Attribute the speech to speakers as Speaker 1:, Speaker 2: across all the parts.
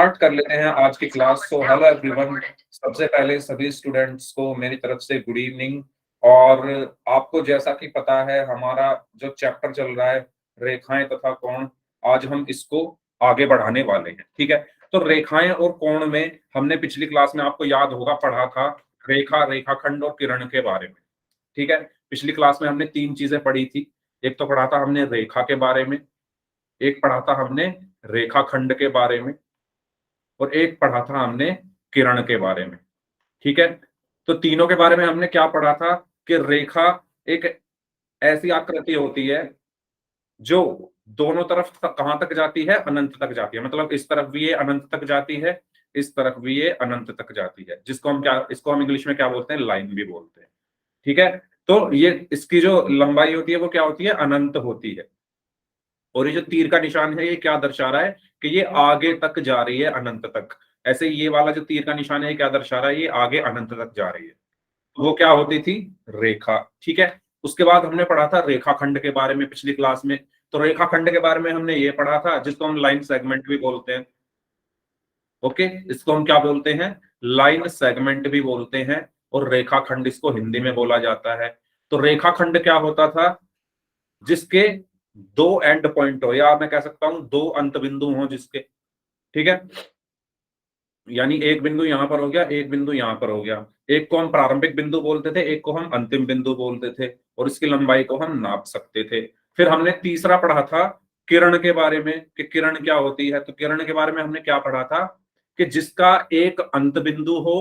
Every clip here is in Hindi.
Speaker 1: स्टार्ट कर लेते हैं आज की क्लास। सो हेलो एवरीवन, सबसे पहले सभी स्टूडेंट्स को मेरी तरफ से गुड इवनिंग। और आपको जैसा कि पता है, हमारा जो चैप्टर चल रहा है रेखाएं तथा कोण, आज हम इसको आगे बढ़ाने वाले हैं। ठीक है, तो रेखाएं और कोण में हमने पिछली क्लास में, आपको याद होगा, पढ़ा था रेखा, रेखाखंड और किरण के बारे में। ठीक है, पिछली क्लास में हमने तीन चीजें पढ़ी थी। एक तो पढ़ा था हमने रेखा के बारे में, एक पढ़ा था हमने रेखाखंड के बारे में, और एक पढ़ा था हमने किरण के बारे में। ठीक है, तो तीनों के बारे में हमने क्या पढ़ा था कि रेखा एक ऐसी आकृति होती है जो दोनों तरफ कहां तक जाती है, अनंत तक जाती है। मतलब इस तरफ भी ये अनंत तक जाती है, इस तरफ भी ये अनंत तक जाती है, जिसको हम क्या, इसको हम इंग्लिश में क्या बोलते हैं, लाइन भी बोलते हैं। ठीक है, तो ये इसकी जो लंबाई होती है वो क्या होती है, अनंत होती है। और ये जो तीर का निशान है, ये क्या दर्शा रहा है कि ये आगे तक जा रही है, अनंत तक। ऐसे ये वाला जो तीर का निशान है, ये क्या दर्शा रहा है, ये आगे अनंत तक जा रही है। तो वो क्या होती थी, रेखा। ठीक है, उसके बाद हमने पढ़ा था रेखाखंड के बारे में पिछली क्लास में। तो रेखाखंड के बारे में हमने ये पढ़ा था, जिसको हम लाइन सेगमेंट भी बोलते हैं। ओके, इसको हम क्या बोलते हैं, लाइन सेगमेंट भी बोलते हैं, और रेखाखंड इसको हिंदी में बोला जाता है। तो रेखाखंड क्या होता था, जिसके दो एंड पॉइंट हो, या मैं कह सकता हूं दो अंत बिंदु हो जिसके। ठीक है, यानी एक बिंदु यहां पर हो गया, एक बिंदु यहां पर हो गया। एक को हम प्रारंभिक बिंदु बोलते थे, एक को हम अंतिम बिंदु बोलते थे, और इसकी लंबाई को हम नाप सकते थे। फिर हमने तीसरा पढ़ा था किरण के बारे में, कि किरण क्या होती है। तो किरण के बारे में हमने क्या पढ़ा था कि जिसका एक अंत बिंदु हो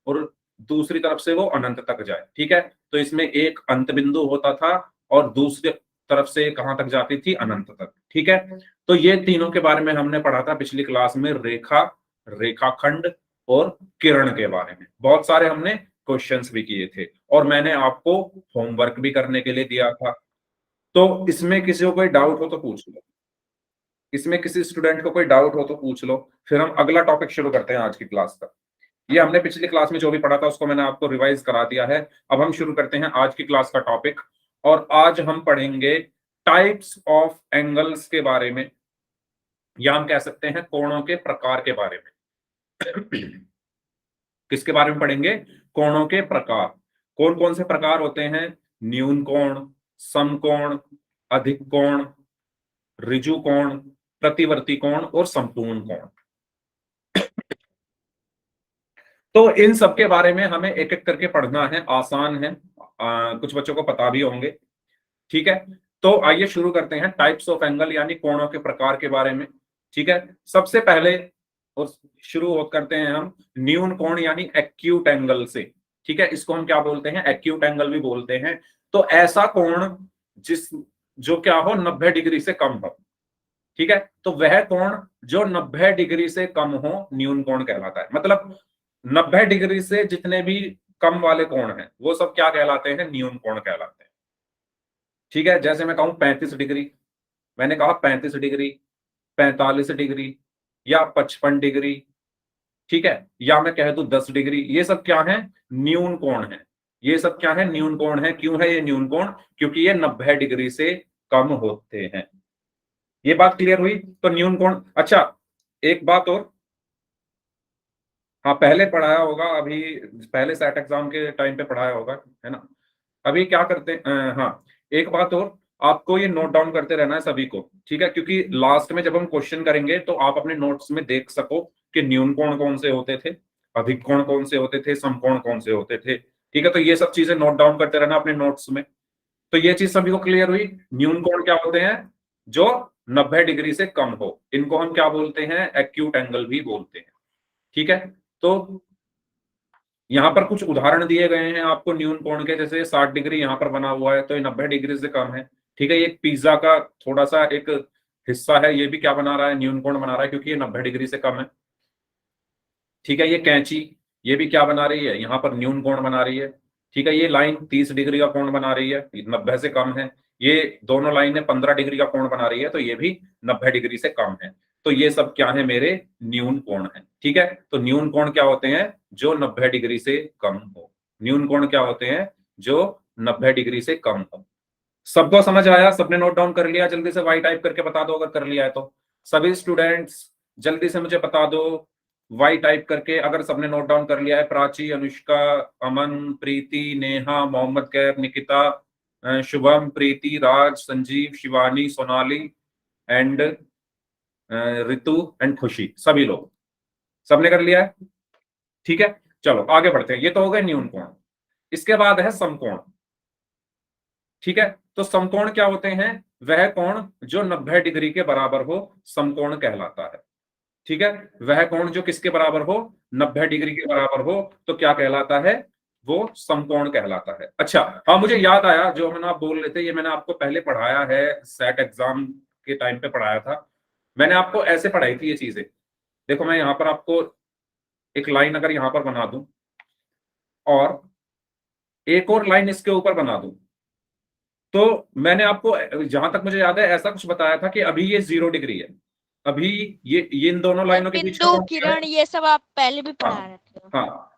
Speaker 1: और दूसरी तरफ से वो अनंत तक जाए। ठीक है, तो इसमें एक अंत बिंदु होता था और दूसरी तरफ से कहां तक जाती थी, अनंत तक। ठीक है, तो ये तीनों के बारे में हमने पढ़ा था पिछली क्लास में, रेखा, रेखाखंड और किरण के बारे में। बहुत सारे हमने क्वेश्चंस भी किए थे, और मैंने आपको होमवर्क भी करने के लिए दिया था। तो इसमें किसी को कोई डाउट हो तो पूछ लो, इसमें किसी स्टूडेंट को कोई डाउट हो तो पूछ लो, फिर हम अगला टॉपिक शुरू करते हैं आज की क्लास का। ये हमने पिछली क्लास में जो भी पढ़ा था उसको मैंने आपको रिवाइज करा दिया है। अब हम शुरू करते हैं आज की क्लास का टॉपिक, और आज हम पढ़ेंगे टाइप्स ऑफ एंगल्स के बारे में, या हम कह सकते हैं कोणों के प्रकार के बारे में। किसके बारे में पढ़ेंगे, कोणों के प्रकार। कौन कौन से प्रकार होते हैं, न्यून कोण, समकोण, अधिक कोण, ऋजु कोण, प्रतिवर्ती कोण और संपूर्ण कोण। तो इन सब के बारे में हमें एक एक करके पढ़ना है, आसान है। कुछ बच्चों को पता भी होंगे। ठीक है, तो आइए शुरू करते हैं टाइप्स ऑफ एंगल, यानी कोणों के प्रकार के बारे में। ठीक है, सबसे पहले और शुरू करते हैं हम न्यून कोण यानी एक्यूट एंगल से। ठीक है, इसको हम क्या बोलते हैं, एक्यूट एंगल भी बोलते हैं। तो ऐसा कोण जिस जो क्या हो, 90 डिग्री से कम हो। ठीक है, तो वह कोण जो 90 डिग्री से कम हो न्यून कोण कहलाता है। मतलब 90 डिग्री से जितने भी कम वाले कोण हैं वो सब क्या कहलाते हैं, न्यून कोण कहलाते हैं। ठीक है, जैसे मैं कहूं 35 डिग्री, मैंने कहा 35 डिग्री, 45 डिग्री या 55 डिग्री। ठीक है, या मैं कह दूं 10 डिग्री, ये सब क्या है, न्यून कोण है। ये सब क्या है, न्यून कोण है। क्यों है ये न्यून कोण, क्योंकि ये 90 डिग्री से कम होते हैं। ये बात क्लियर हुई। तो न्यून कोण, अच्छा एक बात और, हाँ पहले पढ़ाया होगा, अभी पहले सेट एग्जाम के टाइम पे पढ़ाया होगा, है ना। अभी क्या करते हैं, हाँ एक बात और, आपको ये नोट डाउन करते रहना है सभी को। ठीक है, क्योंकि लास्ट में जब हम क्वेश्चन करेंगे तो आप अपने नोट्स में देख सको कि न्यून कोण कौन से होते थे, अधिक कोण कौन से होते थे, समकोण कौन से होते थे। ठीक है, तो ये सब चीजें नोट डाउन करते रहना अपने नोट्स में। तो ये चीज सभी को क्लियर हुई। न्यून कोण क्या होते हैं, जो 90 डिग्री से कम हो, इनको हम क्या बोलते हैं, एक्यूट एंगल भी बोलते हैं। ठीक है, तो यहाँ पर कुछ उदाहरण दिए गए हैं आपको न्यून कोण के, जैसे 60 डिग्री यहाँ पर बना हुआ है, तो ये 90 डिग्री से कम है। ठीक है, ये पिज्जा का थोड़ा सा एक हिस्सा है, ये भी क्या बना रहा है, न्यून कोण बना रहा है, क्योंकि ये 90 डिग्री से कम है। ठीक है, ये कैंची, ये भी क्या बना रही है, यहाँ पर न्यून कोण बना रही है। ठीक है, ये लाइन 30 डिग्री का कोण बना रही है, 90 से कम है। ये दोनों लाइनें 15 डिग्री का कोण बना रही है, तो ये भी 90 डिग्री से कम है। तो ये सब क्या है, मेरे न्यून कोण है। ठीक है, तो न्यून कोण क्या होते हैं, जो 90 डिग्री से कम हो। न्यून कोण क्या होते हैं, जो 90 डिग्री से कम हो। सबको समझ आया, सबने नोट डाउन कर लिया, जल्दी से वाई टाइप करके बता दो अगर कर लिया है तो। सभी स्टूडेंट्स जल्दी से मुझे बता दो, वाई टाइप करके, अगर सबने नोट डाउन कर लिया है। प्राची, अनुष्का, अमन, प्रीति, नेहा, मोहम्मद कैफ, निकिता, शुभम, प्रीति, राज, संजीव, शिवानी, सोनाली एंड रितु एंड खुशी, सभी लोग सबने कर लिया है? ठीक है, चलो आगे बढ़ते हैं। ये तो हो गए न्यून कोण। इसके बाद है समकोण। ठीक है, तो समकोण क्या होते हैं? वह कोण जो 90 डिग्री के बराबर हो, समकोण कहलाता है। ठीक है, वह कोण जो किसके बराबर हो? 90 डिग्री के बराबर हो, तो क्या कहलाता है? वो समकोण कहलाता है। अच्छा, हाँ मुझे याद आया, जो मैंने आप बोल रहे थे, ये मैंने आपको पहले पढ़ाया है, सेट एग्जाम के टाइम पे पढ़ाया था। मैंने आपको ऐसे पढ़ाई थी ये चीजें। देखो मैं यहां पर आपको एक लाइन अगर यहां पर बना दूं और एक और लाइन इसके ऊपर बना दूं, तो मैंने आपको जहां तक मुझे याद है ऐसा कुछ बताया था कि अभी ये 0 डिग्री है। अभी ये इन दोनों लाइनों के बीच का
Speaker 2: बिंदु,
Speaker 1: कोण क्या है?
Speaker 2: किरण, ये सब आप पहले भी
Speaker 1: हाँ
Speaker 2: पढ़ा रहे थे।
Speaker 1: हाँ,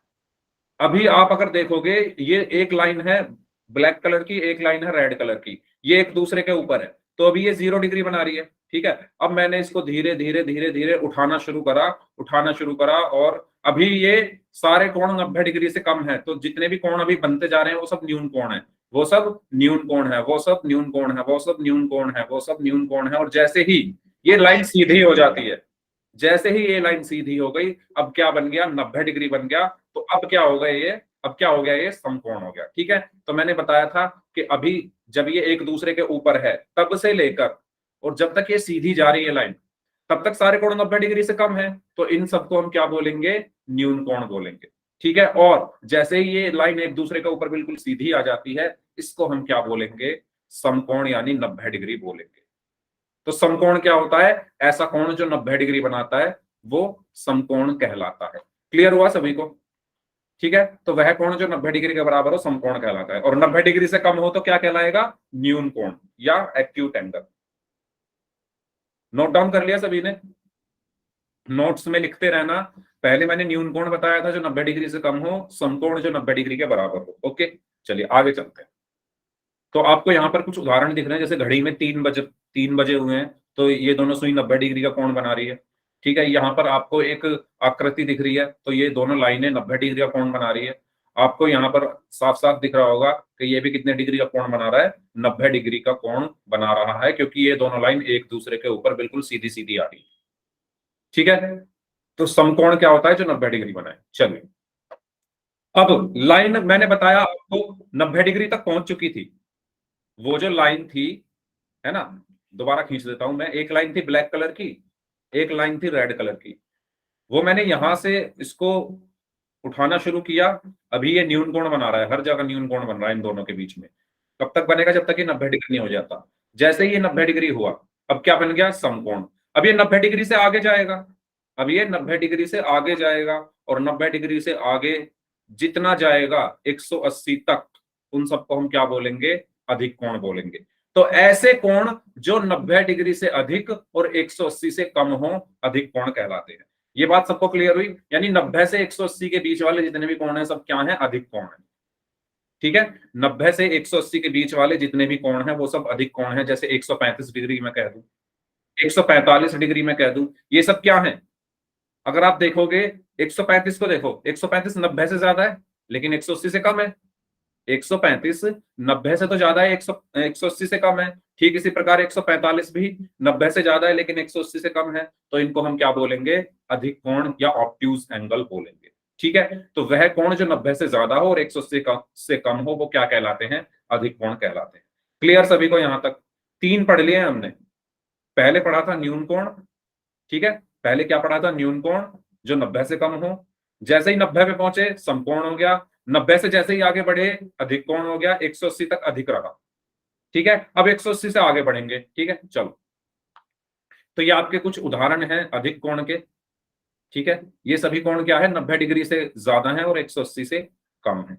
Speaker 1: अभी आप अगर देखोगे, ये एक लाइन है ब्लैक कलर की, एक लाइन है रेड कलर की, ये एक दूसरे के ऊपर है, तो अभी ये 0 डिग्री बना रही है। ठीक है, अब मैंने इसको धीरे धीरे धीरे धीरे उठाना शुरू करा, और अभी ये सारे कोण 90 डिग्री से कम है। तो जितने भी कोण अभी बनते जा रहे हैं वो सब न्यून कोण है, वो सब न्यून कोण है, वो सब न्यून कोण है, वो सब न्यून कोण है, वो सब न्यून कोण है। और जैसे ही ये लाइन सीधी हो जाती है, जैसे ही ये लाइन सीधी हो गई, अब क्या बन गया? 90 डिग्री बन गया। तो अब क्या हो गया ये? अब क्या हो गया? ये समकोण हो गया। ठीक है, तो मैंने बताया था कि अभी जब ये एक दूसरे के ऊपर है तब से लेकर और जब तक ये सीधी जा रही है लाइन, तब तक सारे कोण 90 डिग्री से कम है, तो इन सबको हम क्या बोलेंगे? न्यून कोण बोलेंगे। ठीक है, और जैसे ही ये लाइन एक दूसरे के ऊपर बिल्कुल सीधी आ जाती है, इसको हम क्या बोलेंगे? समकोण, यानी 90 डिग्री बोलेंगे। तो समकोण क्या होता है? ऐसा कोण जो 90 डिग्री बनाता है, वो समकोण कहलाता है। क्लियर हुआ सभी को? ठीक है, तो वह कोण जो 90 डिग्री के बराबर हो, समकोण कहलाता है। और 90 डिग्री से कम हो तो क्या कहलाएगा? न्यून कोण या एक्यूट एंगल। नोट डाउन कर लिया सभी ने? नोट्स में लिखते रहना। पहले मैंने न्यून कोण बताया था जो 90 डिग्री से कम हो, समकोण जो 90 डिग्री के बराबर हो। ओके, चलिए आगे चलते हैं। तो आपको यहाँ पर कुछ उदाहरण दिख रहे हैं, जैसे घड़ी में 3 बजे हुए हैं, तो ये दोनों सुई 90 डिग्री का कोण बना रही है। ठीक है, यहाँ पर आपको एक आकृति दिख रही है, तो ये दोनों लाइनें 90 डिग्री का कोण बना रही है। आपको यहाँ पर साफ साफ दिख रहा होगा कि ये भी कितने डिग्री का कोण बना रहा है? 90 डिग्री का कोण बना रहा है, क्योंकि ये दोनों लाइन एक दूसरे के ऊपर बिल्कुल सीधी सीधी आ रही है। ठीक है, तो समकोण क्या होता है? जो 90 डिग्री बनाए। चलिए, अब लाइन मैंने बताया आपको 90 डिग्री तक पहुंच चुकी थी। वो जो लाइन थी, है ना, दोबारा खींच देता हूं मैं, एक लाइन थी ब्लैक कलर की, एक लाइन थी रेड कलर की। वो मैंने यहां से इसको उठाना शुरू किया, अभी ये न्यून कोण बना रहा है, हर जगह न्यून कोण बन रहा है इन दोनों के बीच में। कब तक बनेगा? जब तक ये 90 डिग्री नहीं हो जाता। जैसे ही ये 90 डिग्री हुआ, अब क्या बन गया? समकोण। अब ये 90 डिग्री से आगे जाएगा, अब ये 90 डिग्री से आगे जाएगा, और 90 डिग्री से आगे जितना जाएगा 180 तक, उन सबको हम क्या बोलेंगे? अधिक कोण बोलेंगे। तो ऐसे कोण जो 90 डिग्री से अधिक और 180 से कम हो, अधिक कोण कहलाते हैं। ये बात सबको क्लियर हुई? यानी 90 से 180 के बीच वाले जितने भी कोण हैं, सब क्या हैं? अधिक कोण है। ठीक है, 90 से 180 के बीच वाले जितने भी कोण हैं वो सब अधिक कोण हैं। जैसे 135 डिग्री मैं कह दूं, 145 डिग्री मैं कह दूं, ये सब क्या है? अगर आप देखोगे 135 को देखो, 135 90 से ज्यादा है लेकिन 180 से कम है। 135 90 से तो ज्यादा है, 180 से कम है। ठीक इसी प्रकार 145 भी 90 से ज्यादा है लेकिन 180 से कम है। तो इनको हम क्या बोलेंगे? अधिक कोण या ऑब्ट्यूज एंगल बोलेंगे। ठीक है, तो वह कोण जो 90 से ज्यादा हो और 180 से कम हो, वो क्या कहलाते हैं? अधिक कोण कहलाते हैं। क्लियर सभी को यहां तक? 3 पढ़ लिए हमने। पहले पढ़ा था न्यून कोण। ठीक है, पहले क्या पढ़ा था? न्यून कोण जो 90 से कम हो। जैसे ही 90 पे पहुंचे, समकोण हो गया। 90 से जैसे ही आगे बढ़े, अधिक कोण हो गया। 180 तक अधिक रहा। ठीक है, अब 180 से आगे बढ़ेंगे। ठीक है, चलो, तो ये आपके कुछ उदाहरण हैं अधिक कोण के। ठीक है, ये सभी कोण क्या है? 90 डिग्री से ज्यादा है और 180 से कम है।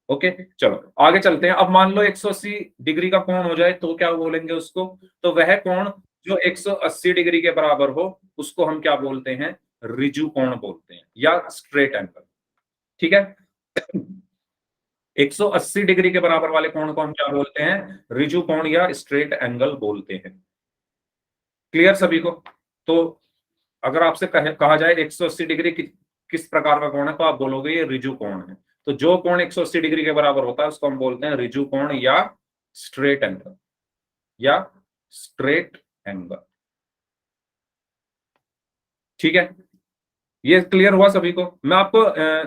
Speaker 1: ओके, चलो आगे चलते हैं। अब मान लो 180 डिग्री का कोण हो जाए तो क्या बोलेंगे उसको? तो वह कोण जो 180 डिग्री के बराबर हो, उसको हम क्या बोलते हैं? ऋजु कोण बोलते हैं या स्ट्रेट एंगल। ठीक है, 180 डिग्री के बराबर वाले कोण को हम क्या बोलते हैं? ऋजु कोण या स्ट्रेट एंगल बोलते हैं। क्लियर सभी को? तो अगर आपसे कहा जाए 180 डिग्री किस प्रकार का कोण है, तो आप बोलोगे ये रिजु कोण है। तो जो कोण 180 डिग्री के बराबर होता है उसको हम बोलते हैं रिजु कोण या स्ट्रेट एंगल, या स्ट्रेट एंगल। ठीक है, ये क्लियर हुआ सभी को। मैं आपको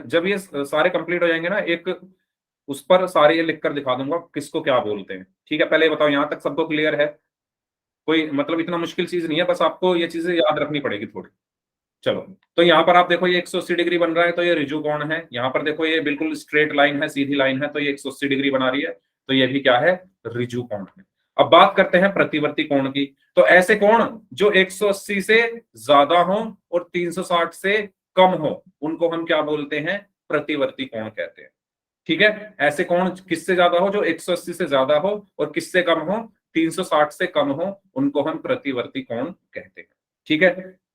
Speaker 1: जब ये सारे कंप्लीट हो जाएंगे ना, एक उस पर सारे ये लिख कर दिखा दूंगा किसको क्या बोलते हैं। ठीक है, पहले ये बताओ यहां तक सबको क्लियर है? कोई मतलब इतना मुश्किल चीज नहीं है, बस आपको ये चीजें याद रखनी पड़ेगी थोड़ी। चलो, तो यहाँ पर आप देखो ये 180 डिग्री बन रहा है, तो ये रिजु कोण है। यहाँ पर देखो ये बिल्कुल स्ट्रेट लाइन है, सीधी लाइन है, तो ये 180 डिग्री बना रही है, तो ये भी क्या है, रिजु कोण है। अब बात करते हैं प्रतिवर्ती कोण की। तो ऐसे कोण जो 180 से ज्यादा हो और 360 से कम हो, उनको हम क्या बोलते हैं, प्रतिवर्ती कोण कहते हैं। ठीक है, ऐसे कोण किससे ज्यादा हो, जो 180 से ज्यादा हो, और किससे कम हो, 360 से कम हो, उनको हम प्रतिवर्ती कोण कहते हैं। ठीक है,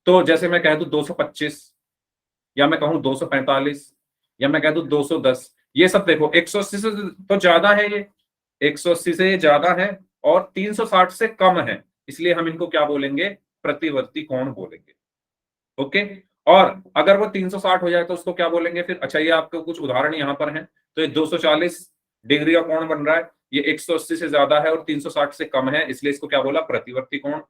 Speaker 1: तो जैसे मैं कह दूं 225, या मैं कहूं 245, या मैं कह दूं 210, ये सब देखो 180 से तो ज्यादा है, ये 180 से ये ज्यादा है और 360 से कम है, इसलिए हम इनको क्या बोलेंगे, प्रतिवर्ती कोण बोलेंगे। ओके, और अगर वो 360 हो जाए तो उसको क्या बोलेंगे फिर। अच्छा, ये आपको कुछ उदाहरण यहाँ पर हैं। तो ये 240 डिग्री का कोण बन रहा है, ये 180 से ज्यादा है और 360 से कम है, इसलिए इसको क्या बोला, प्रतिवर्ती कोण।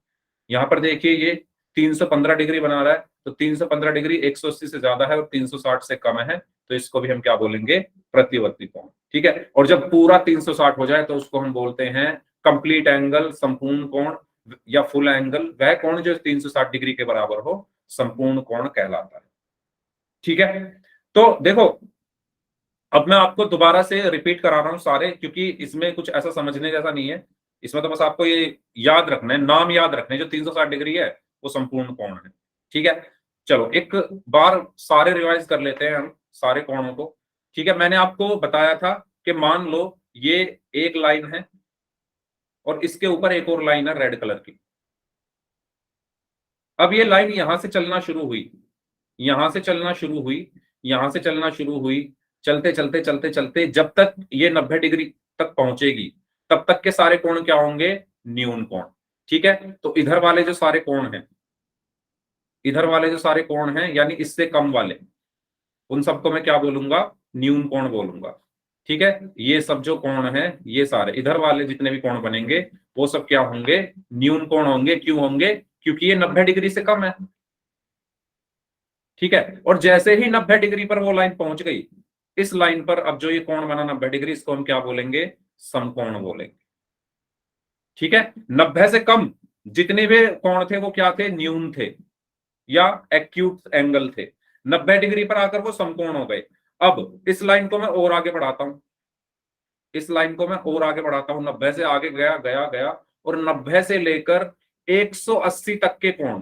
Speaker 1: यहाँ पर देखिए ये 315 डिग्री बना रहा है, तो 315 डिग्री 180 से ज्यादा है और 360 से कम है, तो इसको भी हम क्या बोलेंगे, प्रतिवर्ती कोण। ठीक है, और जब पूरा 360 हो जाए तो उसको हम बोलते हैं कंप्लीट एंगल, संपूर्ण कोण, या फुल एंगल, वह कोण जो 360 डिग्री के बराबर हो, संपूर्ण कोण कहलाता है। ठीक है, तो देखो अब मैं आपको दोबारा से रिपीट करा रहा हूं सारे, क्योंकि इसमें कुछ ऐसा समझने जैसा नहीं है। इसमें तो बस आपको ये याद रखना है, नाम याद रखने हैं, जो 360 डिग्री है वो संपूर्ण कोण है। ठीक है, चलो एक बार सारे रिवाइज कर लेते हैं हम सारे कोणों को। ठीक है, मैंने आपको बताया था कि मान लो ये एक लाइन है और इसके ऊपर एक और लाइन है रेड कलर की। अब ये लाइन यहां से चलना शुरू हुई, यहां से चलना शुरू हुई, यहां से चलना शुरू हुई, चलते चलते चलते चलते जब तक ये 90 डिग्री तक पहुंचेगी, तब तक के सारे कोण क्या होंगे, न्यून कोण। ठीक है, तो इधर वाले जो सारे कोण हैं, इधर वाले जो सारे कोण हैं यानी इससे कम वाले, उन सबको मैं क्या बोलूंगा, न्यून कोण बोलूंगा। ठीक है, ये सब जो कोण है, ये सारे इधर वाले जितने भी कोण बनेंगे वो सब क्या होंगे, न्यून कोण होंगे। क्यों होंगे, क्योंकि ये 90 डिग्री से कम है। ठीक है, और जैसे ही 90 डिग्री पर वो लाइन पहुंच गई, इस लाइन पर अब जो ये कोण बना 90 डिग्री, इसको हम क्या बोलेंगे, समकोण बोलेंगे। ठीक है, 90 से कम जितने भी कोण थे वो क्या थे, न्यून थे या एक्यूट एंगल थे। 90 डिग्री पर आकर वो समकोण हो गए। अब इस लाइन को मैं और आगे बढ़ाता हूं, इस लाइन को मैं और आगे बढ़ाता हूं, 90 से आगे गया गया गया, और 90 से लेकर 180 तक के कोण,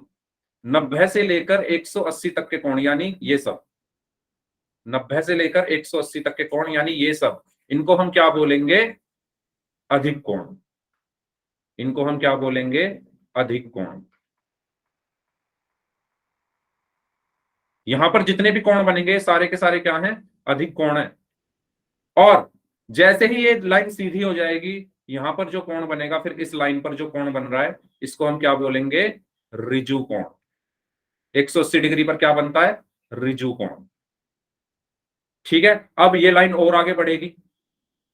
Speaker 1: 90 से लेकर 180 तक के कोण यानी ये सब, 90 से लेकर 180 तक के कोण यानी ये सब, इनको हम क्या बोलेंगे, अधिक कोण। इनको हम क्या बोलेंगे, अधिक कोण। यहां पर जितने भी कोण बनेंगे सारे के सारे क्या हैं, अधिक कोण है। और जैसे ही ये लाइन सीधी हो जाएगी, यहां पर जो कोण बनेगा, फिर इस लाइन पर जो कोण बन रहा है, इसको हम क्या बोलेंगे, ऋजु कोण। 180 डिग्री पर क्या बनता है, ऋजु कोण। ठीक है, अब ये लाइन और आगे बढ़ेगी,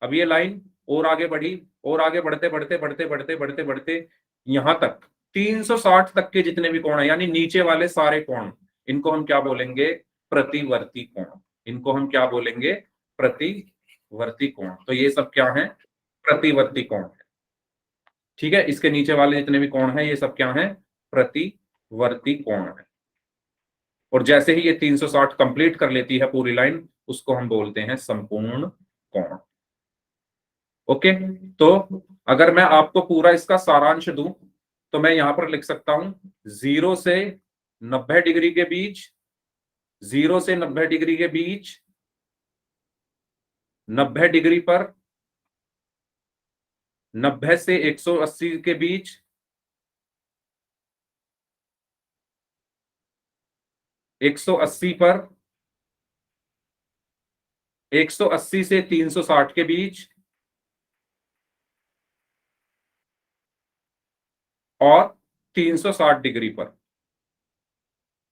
Speaker 1: अब ये लाइन और आगे बढ़ी, और आगे बढ़ते बढ़ते बढ़ते बढ़ते बढ़ते बढ़ते यहां तक 360 तक के जितने भी कोण है यानी नीचे वाले सारे कोण, इनको हम क्या बोलेंगे, प्रतिवर्ती कोण। इनको हम क्या बोलेंगे, प्रतिवर्ती कोण। तो ये सब क्या है, प्रतिवर्ती कोण है। ठीक है, इसके नीचे वाले जितने भी कोण है ये सब क्या है, प्रतिवर्ती कोण है। और जैसे ही ये 360 कंप्लीट कर लेती है पूरी लाइन, उसको हम बोलते हैं संपूर्ण कोण। ओके, तो अगर मैं आपको पूरा इसका सारांश दूं, तो मैं यहां पर लिख सकता हूं 0 से 90 डिग्री के बीच, 0 से 90 डिग्री के बीच, 90 डिग्री पर, 90 से 180 के बीच, 180 पर, 180 से 360 के बीच, और 360 डिग्री पर।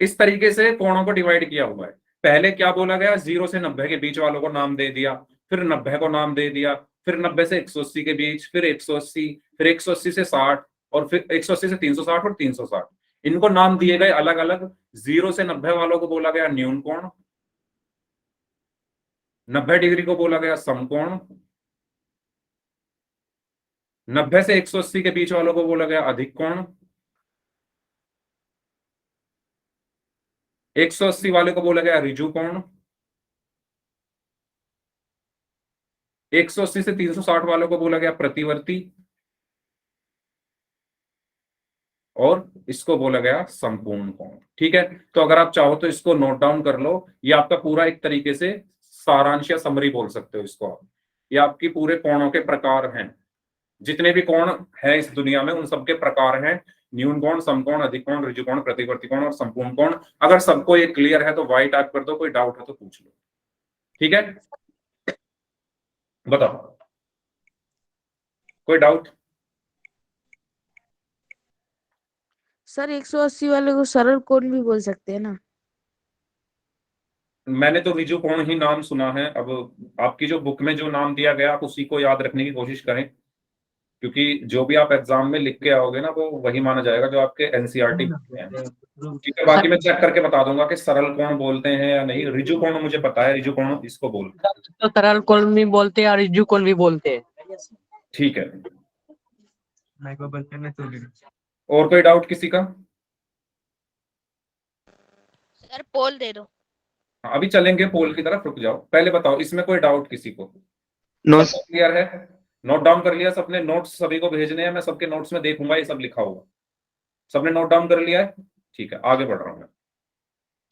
Speaker 1: इस तरीके से कोणों को डिवाइड किया हुआ है। पहले क्या बोला गया, 0 से 90 के बीच वालों को नाम दे दिया, फिर 90 को नाम दे दिया, फिर 90 से 180 के बीच, फिर 180, फिर 180 से 60, और फिर 180 से 360 और 360, इनको नाम दिए गए अलग अलग। 0 से 90 वालों को बोला गया न्यून कोण, 90 डिग्री को बोला गया समकोण, 90 से 180 के बीच वालों को बोला गया अधिक कोण, 180 वाले को बोला गया ऋजु कोण, 180 से 360 वालों को बोला गया प्रतिवर्ती, और इसको बोला गया संपूर्ण कोण। ठीक है, तो अगर आप चाहो तो इसको नोट डाउन कर लो। ये आपका पूरा एक तरीके से सारांश या समरी बोल सकते हो इसको आप। ये आपकी पूरे कोणों के प्रकार हैं, जितने भी कोण है इस दुनिया में उन सबके प्रकार हैं। न्यून कोण, समकोण, अधिक कोण, ऋजु कोण, प्रतिवर्ती कोण और संपूर्ण कोण। अगर सबको ये क्लियर है तो वाई टाइप कर दो, कोई डाउट है तो पूछ लो। ठीक है, बताओ, कोई डाउट?
Speaker 2: सर 180 वाले को सरल कोण भी बोल सकते हैं ना?
Speaker 1: मैंने तो ऋजु कोण ही नाम सुना है। अब आपकी जो बुक में जो नाम दिया गया आप उसी को याद रखने की कोशिश करें, क्योंकि जो भी आप एग्जाम में लिख के आओगे ना वो वही माना जाएगा जो आपके एनसीईआरटी में है। ठीक है, बाकी मैं चेक करके बता दूंगा कि सरल कोण बोलते हैं या नहीं। ऋजु कोण मुझे पता है, ऋजु कोण इसको बोलते हैं।
Speaker 3: तो सरल कोण भी बोलते हैं और ऋजु कोण भी बोलते हैं।
Speaker 1: ठीक है, और कोई डाउट किसी का?
Speaker 4: सर पोल दे दो।
Speaker 1: अभी चलेंगे पोल की तरफ, रुक जाओ। पहले बताओ इसमें कोई डाउट किसी को?
Speaker 5: नो
Speaker 1: क्लियर है? नोट डाउन कर लिया सबने? नोट्स सभी को भेजने हैं, मैं सबके नोट्स में देखूंगा ये सब लिखा होगा। सबने नोट डाउन कर लिया है? ठीक है, आगे बढ़ रहा हूं मैं।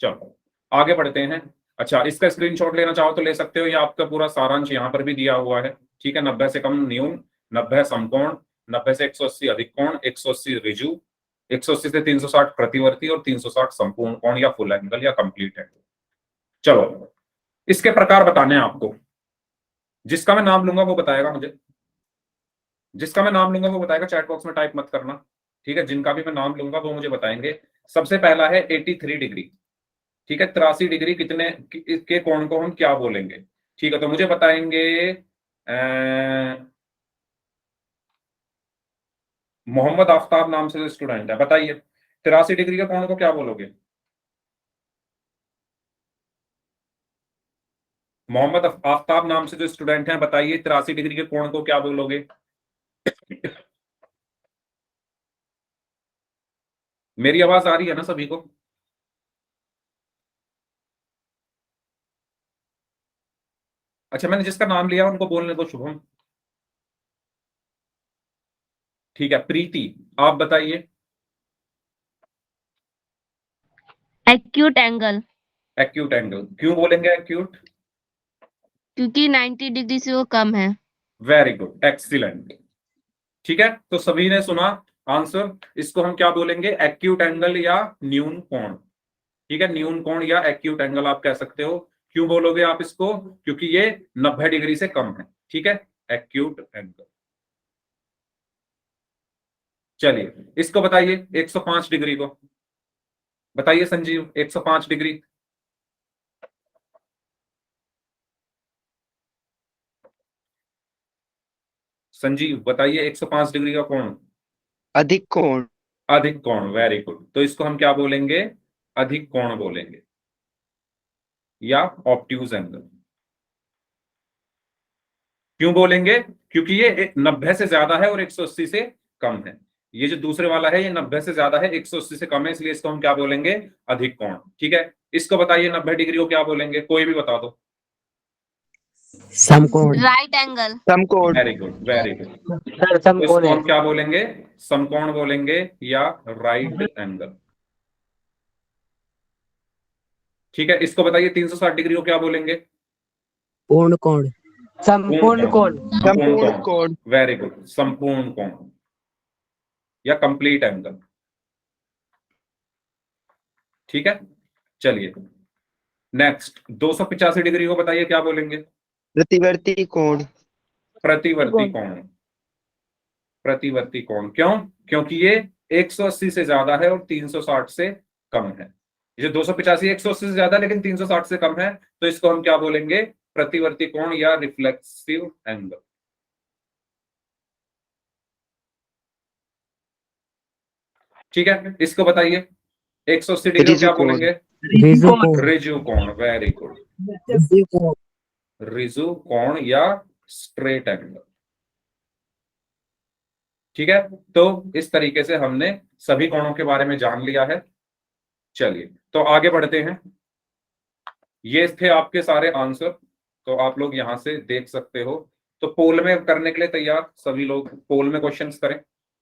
Speaker 1: चलो आगे बढ़ते हैं। अच्छा, इसका स्क्रीनशॉट लेना चाहो तो ले सकते हो, ये आपका पूरा सारांश यहाँ पर भी दिया हुआ है। ठीक है, 90 से कम न्यून, 90 समकोण, 90 से 180 अधिक कोण, 180 ऋजु, 180 से 360 प्रतिवर्ती और 360 संपूर्ण कोण या फुल एंगल या कंप्लीट एंगल। चलो इसके प्रकार बताने हैं आपको। जिसका मैं नाम लूंगा वो बताएगा मुझे, जिसका मैं नाम लूंगा वो बताएगा। चैट बॉक्स में टाइप मत करना, ठीक है? जिनका भी मैं नाम लूंगा वो मुझे बताएंगे। सबसे पहला है 83 डिग्री। ठीक है, 83 डिग्री कितने के कोण को हम क्या बोलेंगे? ठीक है, तो मुझे बताएंगे मोहम्मद आफ्ताब नाम से जो स्टूडेंट है, बताइए 83 डिग्री के कोण को क्या बोलोगे? मोहम्मद आफ्ताब नाम से जो स्टूडेंट है, बताइए 83 डिग्री के कोण को क्या बोलोगे? मेरी आवाज आ रही है ना सभी को? अच्छा, मैंने जिसका नाम लिया उनको बोलने दो। शुभम, ठीक है। प्रीति, आप बताइए।
Speaker 4: Acute angle.
Speaker 1: एक्यूट एंगल क्यों बोलेंगे एक्यूट?
Speaker 4: क्योंकि 90 डिग्री से वो कम है।
Speaker 1: Very good, excellent. ठीक है, तो सभी ने सुना आंसर। इसको हम क्या बोलेंगे? एक्यूट एंगल या न्यून कोण। ठीक है, न्यून कोण या एक्यूट एंगल आप कह सकते हो। क्यों बोलोगे आप इसको? क्योंकि ये 90 डिग्री से कम है। ठीक है, एक्यूट एंगल। चलिए इसको बताइए 105 डिग्री को बताइए। संजीव, 105 डिग्री। संजीव बताइए 105 डिग्री का कोण।
Speaker 5: अधिक कोण।
Speaker 1: अधिक कोण, वेरी गुड। तो इसको हम क्या बोलेंगे? अधिक कोण बोलेंगे या ऑब्ट्यूज एंगल। क्यों बोलेंगे? क्योंकि ये 90 से ज्यादा है और 180 से कम है। ये जो दूसरे वाला है ये 90 से ज्यादा है, 180 से कम है, इसलिए इसको हम क्या बोलेंगे? अधिक कोण। ठीक है, इसको बताइए 90 डिग्री को क्या बोलेंगे? कोई भी बता दो।
Speaker 3: समकोण।
Speaker 4: Right angle.
Speaker 5: समकोण।
Speaker 1: Very good, very good.
Speaker 3: Sir
Speaker 1: तो
Speaker 3: समकोण
Speaker 1: इसको
Speaker 3: है।
Speaker 1: हम क्या बोलेंगे? समकोण बोलेंगे या राइट एंगल। ठीक है, इसको बताइए 360 डिग्री को क्या बोलेंगे?
Speaker 3: पूर्ण कोण। संपूर्ण कोण।
Speaker 5: संपूर्ण कोण।
Speaker 1: वेरी गुड, संपूर्ण कोण या कंप्लीट एंगल। ठीक है, चलिए नेक्स्ट 285 डिग्री को बताइए क्या बोलेंगे?
Speaker 5: प्रतिवर्ती कोण।
Speaker 1: प्रतिवर्ती कोण। प्रतिवर्ती कोण क्यों? क्योंकि ये 180 से ज्यादा है और 360 से कम है। ये 285 180 से ज्यादा लेकिन 360 से कम है, तो इसको हम क्या बोलेंगे? प्रतिवर्ती कोण या रिफ्लेक्सिव एंगल। ठीक है, इसको बताइए 180 डिग्री को क्या
Speaker 5: रिजु कोण।
Speaker 1: बोलेंगे?
Speaker 3: रिजु कोण।
Speaker 1: रिजु कोण। वेरी गुड,
Speaker 3: रिजु कोण।
Speaker 1: रिजु कोण या स्ट्रेट एंगल। ठीक है, तो इस तरीके से हमने सभी कोणों के बारे में जान लिया है। चलिए तो आगे बढ़ते हैं। ये थे आपके सारे आंसर, तो आप लोग यहां से देख सकते हो। तो पोल में करने के लिए तैयार सभी लोग? पोल में क्वेश्चंस करें,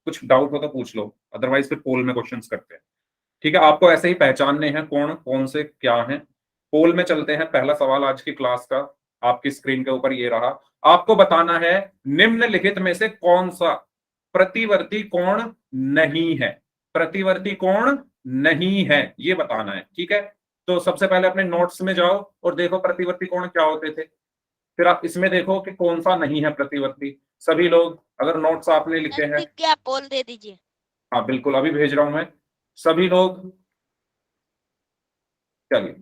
Speaker 1: कुछ डाउट हो तो पूछ लो, अदरवाइज फिर पोल में क्वेश्चंस करते हैं। ठीक है, आपको ऐसे ही पहचानने हैं कौन कौन से क्या हैं। पोल में चलते हैं। पहला सवाल आज की क्लास का आपकी स्क्रीन के ऊपर ये रहा। आपको बताना है निम्नलिखित में से कौन सा प्रतिवर्ती कोण नहीं है। प्रतिवर्ती कोण नहीं है ये बताना है। ठीक है, तो सबसे पहले अपने नोट्स में जाओ और देखो प्रतिवर्ती कोण क्या होते थे, फिर आप इसमें देखो कि कौन सा नहीं है प्रतिवर्ती। सभी लोग अगर नोट्स आपने लिखे हैं,
Speaker 2: क्या पोल दे दीजिए।
Speaker 1: हाँ बिल्कुल, अभी भेज रहा हूं मैं। सभी लोग चलिए,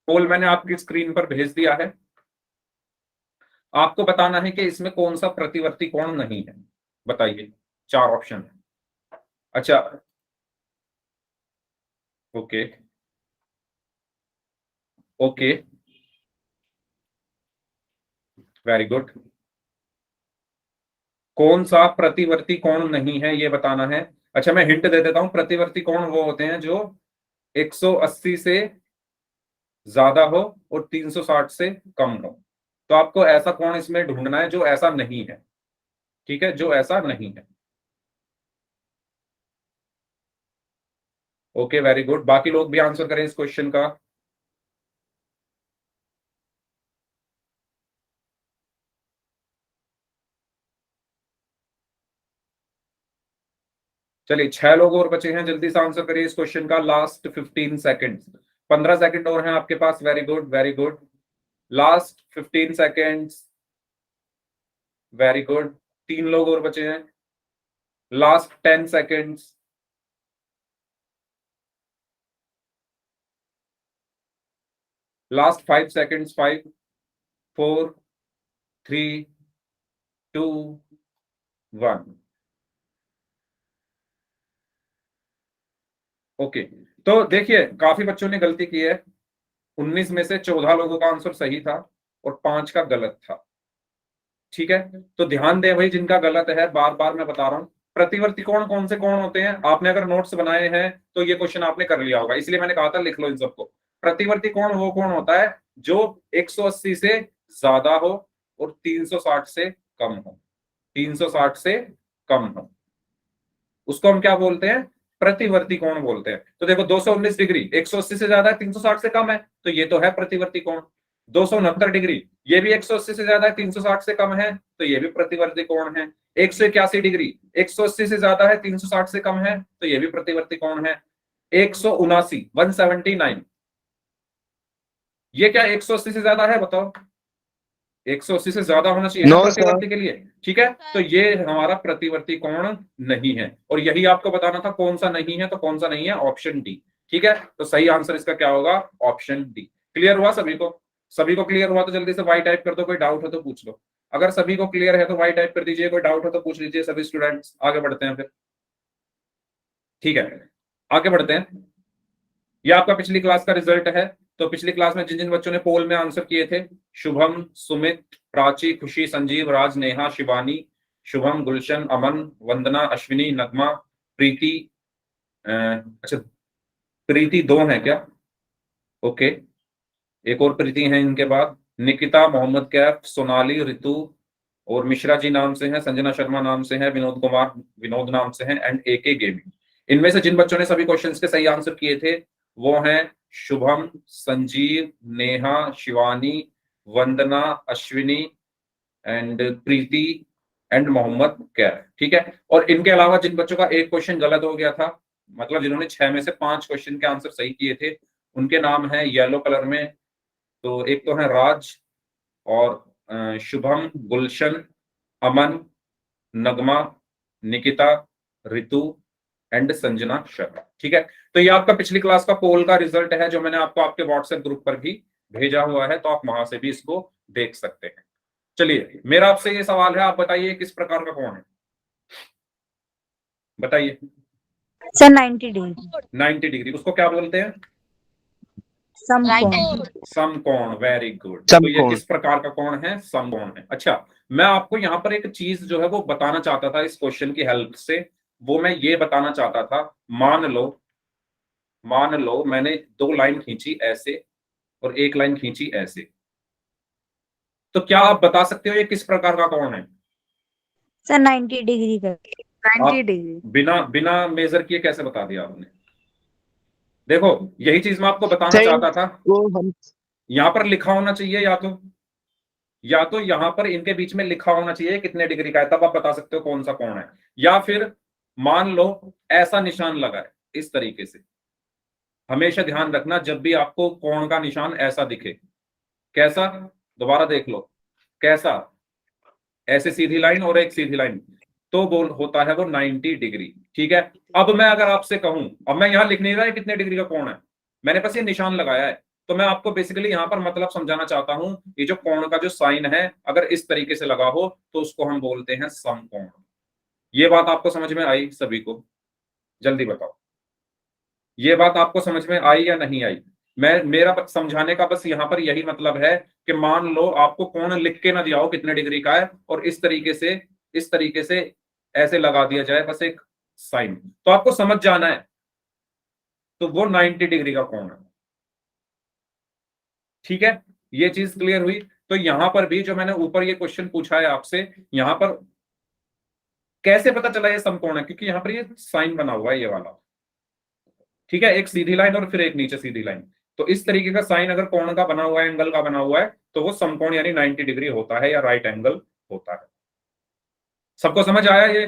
Speaker 1: पोल मैंने आपकी स्क्रीन पर भेज दिया है। आपको बताना है कि इसमें कौन सा प्रतिवर्ती कोण नहीं है। बताइए, 4 ऑप्शन है। अच्छा, ओके ओके, वेरी गुड। कौन सा प्रतिवर्ती कोण नहीं है ये बताना है। अच्छा, मैं हिंट दे देता हूं। प्रतिवर्ती कोण वो होते हैं जो 180 से ज्यादा हो और 360 से कम हो। तो आपको ऐसा कोण इसमें ढूंढना है जो ऐसा नहीं है। ठीक है, जो ऐसा नहीं है। Okay, very good. बाकी लोग भी आंसर करें इस क्वेश्चन का। चलिए, 6 लोग और बचे हैं, जल्दी से आंसर करिए इस क्वेश्चन का। लास्ट 15 सेकेंड, 15 सेकेंड और हैं आपके पास। Very good very good, last 15 seconds. Very good, 3 लोग और बचे हैं। Last 10 seconds. Last 5 seconds. 5 4 3 2 1। Okay, तो देखिए काफी बच्चों ने गलती की है। 19 में से 14 लोगों का आंसर सही था और 5 का गलत था। ठीक है, तो ध्यान दें भाई, जिनका गलत है, बार बार मैं बता रहा हूं। प्रतिवर्ती कोण कौन से कोण होते हैं? आपने अगर नोट्स बनाए हैं तो ये क्वेश्चन आपने कर लिया होगा, इसलिए मैंने कहा था लिख लो इन सबको। प्रतिवर्ती कोण वो कोण होता है जो 180 से ज्यादा हो और 360 से कम हो। 360 से कम हो, उसको हम क्या बोलते हैं? प्रतिवर्ती कोण बोलते हैं। तो देखो 219 डिग्री 180 से ज्यादा है, 360 से कम है, तो ये तो है प्रतिवर्ती कोण। 269 डिग्री, ये भी 180 से ज्यादा है, 360 से कम है, तो ये भी प्रतिवर्ती कोण है। 181 डिग्री 180 से ज्यादा है, 360 से कम है, तो ये भी प्रतिवर्ती कोण है। 179 179, ये क्या 180 से ज्यादा है? बताओ, 180 से ज्यादा होना चाहिए ना
Speaker 5: नो
Speaker 1: प्रतिवर्ती
Speaker 5: सर।
Speaker 1: के लिए। ठीक है, तो ये हमारा प्रतिवर्ती कोण नहीं है, और यही आपको बताना था कौन सा नहीं है। तो कौन सा नहीं है? Option D. ठीक है, तो सही आंसर इसका क्या होगा? Option D. क्लियर हुआ सभी को? सभी को क्लियर हुआ तो जल्दी से वाई टाइप कर दो, कोई डाउट हो तो पूछ लो। अगर सभी को क्लियर है तो वाई टाइप कर दीजिए, कोई डाउट हो तो पूछ लीजिए सभी स्टूडेंट्स। आगे बढ़ते हैं फिर। ठीक है, आगे बढ़ते हैं। ये आपका पिछली क्लास का रिजल्ट है। तो पिछली क्लास में जिन जिन बच्चों ने पोल में आंसर किए थे, शुभम, सुमित, प्राची, खुशी, संजीव, राज, नेहा, शिवानी, शुभम, गुलशन, अमन, वंदना, अश्विनी, नगमा, प्रीति। अच्छा, प्रीति 2 है क्या? ओके, एक और प्रीति है इनके बाद। निकिता, मोहम्मद कैफ, सोनाली, रितु और मिश्रा जी नाम से हैं, संजना शर्मा नाम से हैं, विनोद कुमार विनोद नाम से हैं, एंड AK गेमिंग। इनमें से जिन बच्चों ने सभी क्वेश्चंस के सही आंसर किए थे वो हैं शुभम, संजीव, नेहा, शिवानी, वंदना, अश्विनी एंड प्रीति एंड मोहम्मद कैफ। ठीक है, और इनके अलावा जिन बच्चों का एक क्वेश्चन गलत हो गया था, मतलब जिन्होंने 6 में से 5 क्वेश्चन के आंसर सही किए थे, उनके नाम है येलो कलर में। तो एक तो है राज और शुभम, गुलशन, अमन, नगमा, निकिता, रितु एंड संजना शर्मा। ठीक है, तो ये आपका पिछली क्लास का पोल का रिजल्ट है जो मैंने आपको आपके व्हाट्सएप ग्रुप पर भी भेजा हुआ है, तो आप वहां से भी इसको देख सकते हैं। चलिए, मेरा आपसे ये सवाल है, आप बताइए किस प्रकार का कोण है, बताइए।
Speaker 3: सर 90 डिग्री
Speaker 1: 90 डिग्री, उसको क्या बोलते हैं?
Speaker 3: समकोण।
Speaker 1: समकोण, वेरी गुड। तो ये
Speaker 5: समकोण।
Speaker 1: किस प्रकार का कोण है? समकोण है। अच्छा, मैं आपको यहाँ पर एक चीज जो है वो बताना चाहता था इस क्वेश्चन की हेल्प से, वो मैं ये बताना चाहता था, मान लो मैंने 2 लाइन खींची ऐसे और 1 लाइन खींची ऐसे, तो क्या आप बता सकते हो ये किस प्रकार का कोण है?
Speaker 3: सर 90 डिग्री का।
Speaker 2: 90 डिग्री।
Speaker 1: बिना बिना मेजर किए कैसे बता दिया आपने? देखो, यही चीज मैं आपको बताना
Speaker 5: सर
Speaker 1: चाहता था।
Speaker 5: वो हम
Speaker 1: यहां पर लिखा होना चाहिए, या तो यहां पर इनके बीच में लिखा होना चाहिए कितने डिग्री का है, तब आप बता सकते हो कौन सा कोण है। या फिर मान लो ऐसा निशान लगा है इस तरीके से। हमेशा ध्यान रखना, जब भी आपको कोण का निशान ऐसा दिखे, कैसा, दोबारा देख लो, कैसा, ऐसे सीधी लाइन और एक सीधी लाइन, तो बोल होता है वो 90 डिग्री। ठीक है, अब मैं अगर आपसे कहूं, अब मैं यहां लिख नहीं रहा है कितने डिग्री का कोण है, मैंने बस ये निशान लगाया है, तो मैं आपको बेसिकली यहां पर मतलब समझाना चाहता हूं, ये जो कोण का जो साइन है अगर इस तरीके से लगा हो तो उसको हम बोलते हैं समकोण। ये बात आपको समझ में आई सभी को? जल्दी बताओ, ये बात आपको समझ में आई या नहीं आई? मैं मेरा समझाने का बस यहाँ पर यही मतलब है कि मान लो आपको कोण लिख के ना दिया हो कितने डिग्री का है, और इस तरीके से ऐसे लगा दिया जाए बस एक साइन, तो आपको समझ जाना है, तो वो 90 डिग्री का कोण है। ठीक है, ये चीज क्लियर हुई? तो यहां पर भी जो मैंने ऊपर ये क्वेश्चन पूछा है आपसे, यहां पर कैसे पता चला ये समकोण है? क्योंकि यहां पर ये साइन बना हुआ है, ये वाला। ठीक है, एक सीधी लाइन और फिर एक नीचे सीधी लाइन, तो इस तरीके का साइन अगर कोण का बना हुआ है, एंगल का बना हुआ है, तो वो समकोण यानी 90 डिग्री होता है या राइट एंगल होता है। सबको समझ आया ये?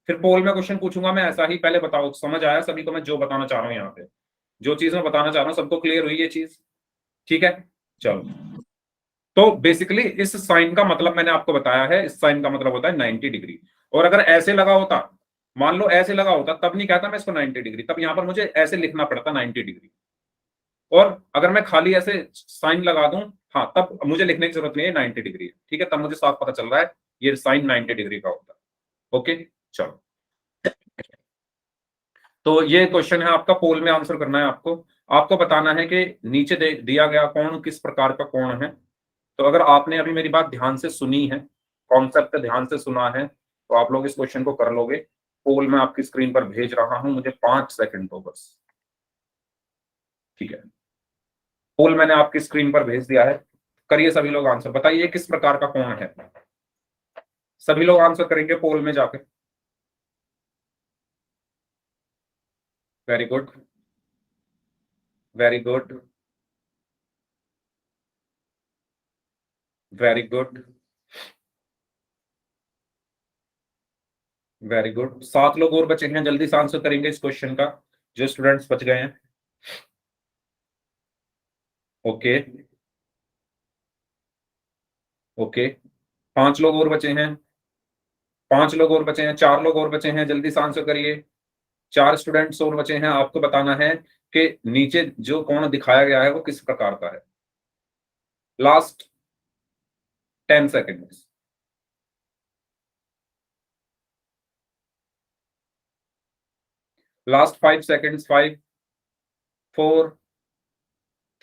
Speaker 1: फिर पोल में क्वेश्चन पूछूंगा मैं ऐसा ही, पहले बताओ समझ आया सभी को मैं जो बताना चाह रहा हूं यहाँ पे, जो चीज मैं बताना चाह रहा हूँ, सबको क्लियर हुई ये चीज? ठीक है, चलो। तो बेसिकली इस साइन का मतलब मैंने आपको बताया है, इस साइन का मतलब होता है 90 डिग्री। और अगर ऐसे लगा होता, मान लो ऐसे लगा होता, तब नहीं कहता मैं इसको 90 डिग्री, तब यहां पर मुझे ऐसे लिखना पड़ता 90 डिग्री। और अगर मैं खाली ऐसे साइन लगा दूं, हाँ, तब मुझे लिखने की जरूरत नहीं है 90 डिग्री है। ठीक है, तब मुझे साफ पता चल रहा है ये साइन 90 डिग्री का होता है। ओके, चलो। तो ये क्वेश्चन है आपका, पोल में आंसर करना है आपको। आपको बताना है कि नीचे दिया गया कोण किस प्रकार का कोण है। तो अगर आपने अभी मेरी बात ध्यान से सुनी है, कॉन्सेप्ट ध्यान से सुना है, तो आप लोग इस क्वेश्चन को कर लोगे। पोल मैं आपकी स्क्रीन पर भेज रहा हूं, मुझे 5 सेकंड दो बस। ठीक है, पोल मैंने आपकी स्क्रीन पर भेज दिया है, करिए सभी लोग आंसर, बताइए किस प्रकार का कोण है। सभी लोग आंसर करेंगे पोल में जाकर। Very good, very good, very good, very good. 7 लोग और बचे हैं, जल्दी से आंसर करेंगे इस क्वेश्चन का, जो स्टूडेंट्स बच गए हैं। ओके, ओके, 5 लोग और बचे हैं, 5 लोग और बचे हैं, 4 लोग और बचे हैं, जल्दी से आंसर करिए। 4 स्टूडेंट्स और बचे हैं, आपको बताना है कि नीचे जो कोण दिखाया गया है वो किस प्रकार का है। Last 10 seconds. Last 5 seconds, 5 4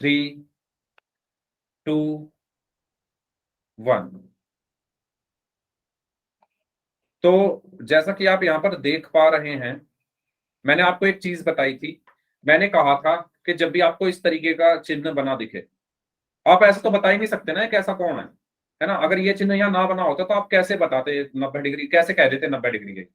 Speaker 1: 3 2 1। तो जैसा कि आप यहां पर देख पा रहे हैं, मैंने आपको एक चीज बताई थी, मैंने कहा था कि जब भी आपको इस तरीके का चिन्ह बना दिखे, आप ऐसा तो बता ही नहीं सकते ना कैसा कौन है ना? अगर ये चिन्ह यहाँ ना बना होता तो आप कैसे बताते 90 डिग्री, कैसे कह देते 90 डिग्री के?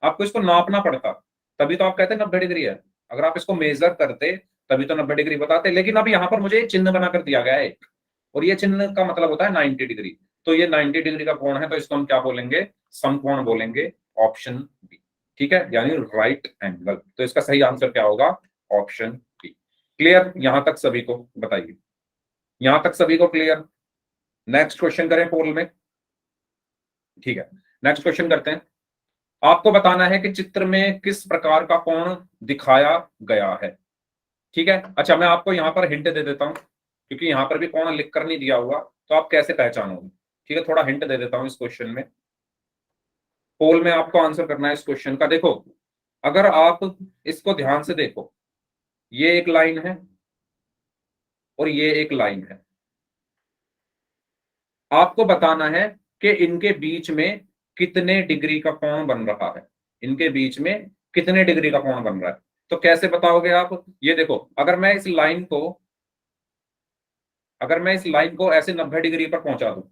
Speaker 1: आपको इसको नापना पड़ता, तभी तो आप कहते 90 डिग्री है। अगर आप इसको मेजर करते तभी तो 90 डिग्री बताते, लेकिन अब यहाँ पर मुझे चिन्ह बनाकर दिया गया है एक, और ये चिन्ह का मतलब होता है 90 डिग्री। तो ये 90 डिग्री का कोण है, तो इसको हम क्या बोलेंगे? समकोण बोलेंगे, ऑप्शन बी। ठीक है, यानी राइट एंगल। तो इसका सही आंसर क्या होगा? Option B. क्लियर यहां तक सभी को? बताइए, यहां तक सभी को क्लियर? नेक्स्ट क्वेश्चन करें पोल में। ठीक है, नेक्स्ट क्वेश्चन करते हैं। आपको बताना है कि चित्र में किस प्रकार का कोण दिखाया गया है। ठीक है, अच्छा मैं आपको यहां पर हिंट दे देता हूं, क्योंकि यहां पर भी कोण लिख कर नहीं दिया हुआ, तो आप कैसे पहचानोगे। ठीक है, थोड़ा हिंट दे देता हूं इस क्वेश्चन में। पोल में आपको आंसर करना है इस क्वेश्चन का। देखो, अगर आप इसको ध्यान से देखो, ये एक लाइन है और ये एक लाइन है। आपको बताना है कि इनके बीच में कितने डिग्री का कोण बन रहा है, इनके बीच में कितने डिग्री का कोण बन रहा है। तो कैसे बताओगे आप, ये देखो, अगर मैं इस लाइन को ऐसे 90 डिग्री पर पहुंचा दूं,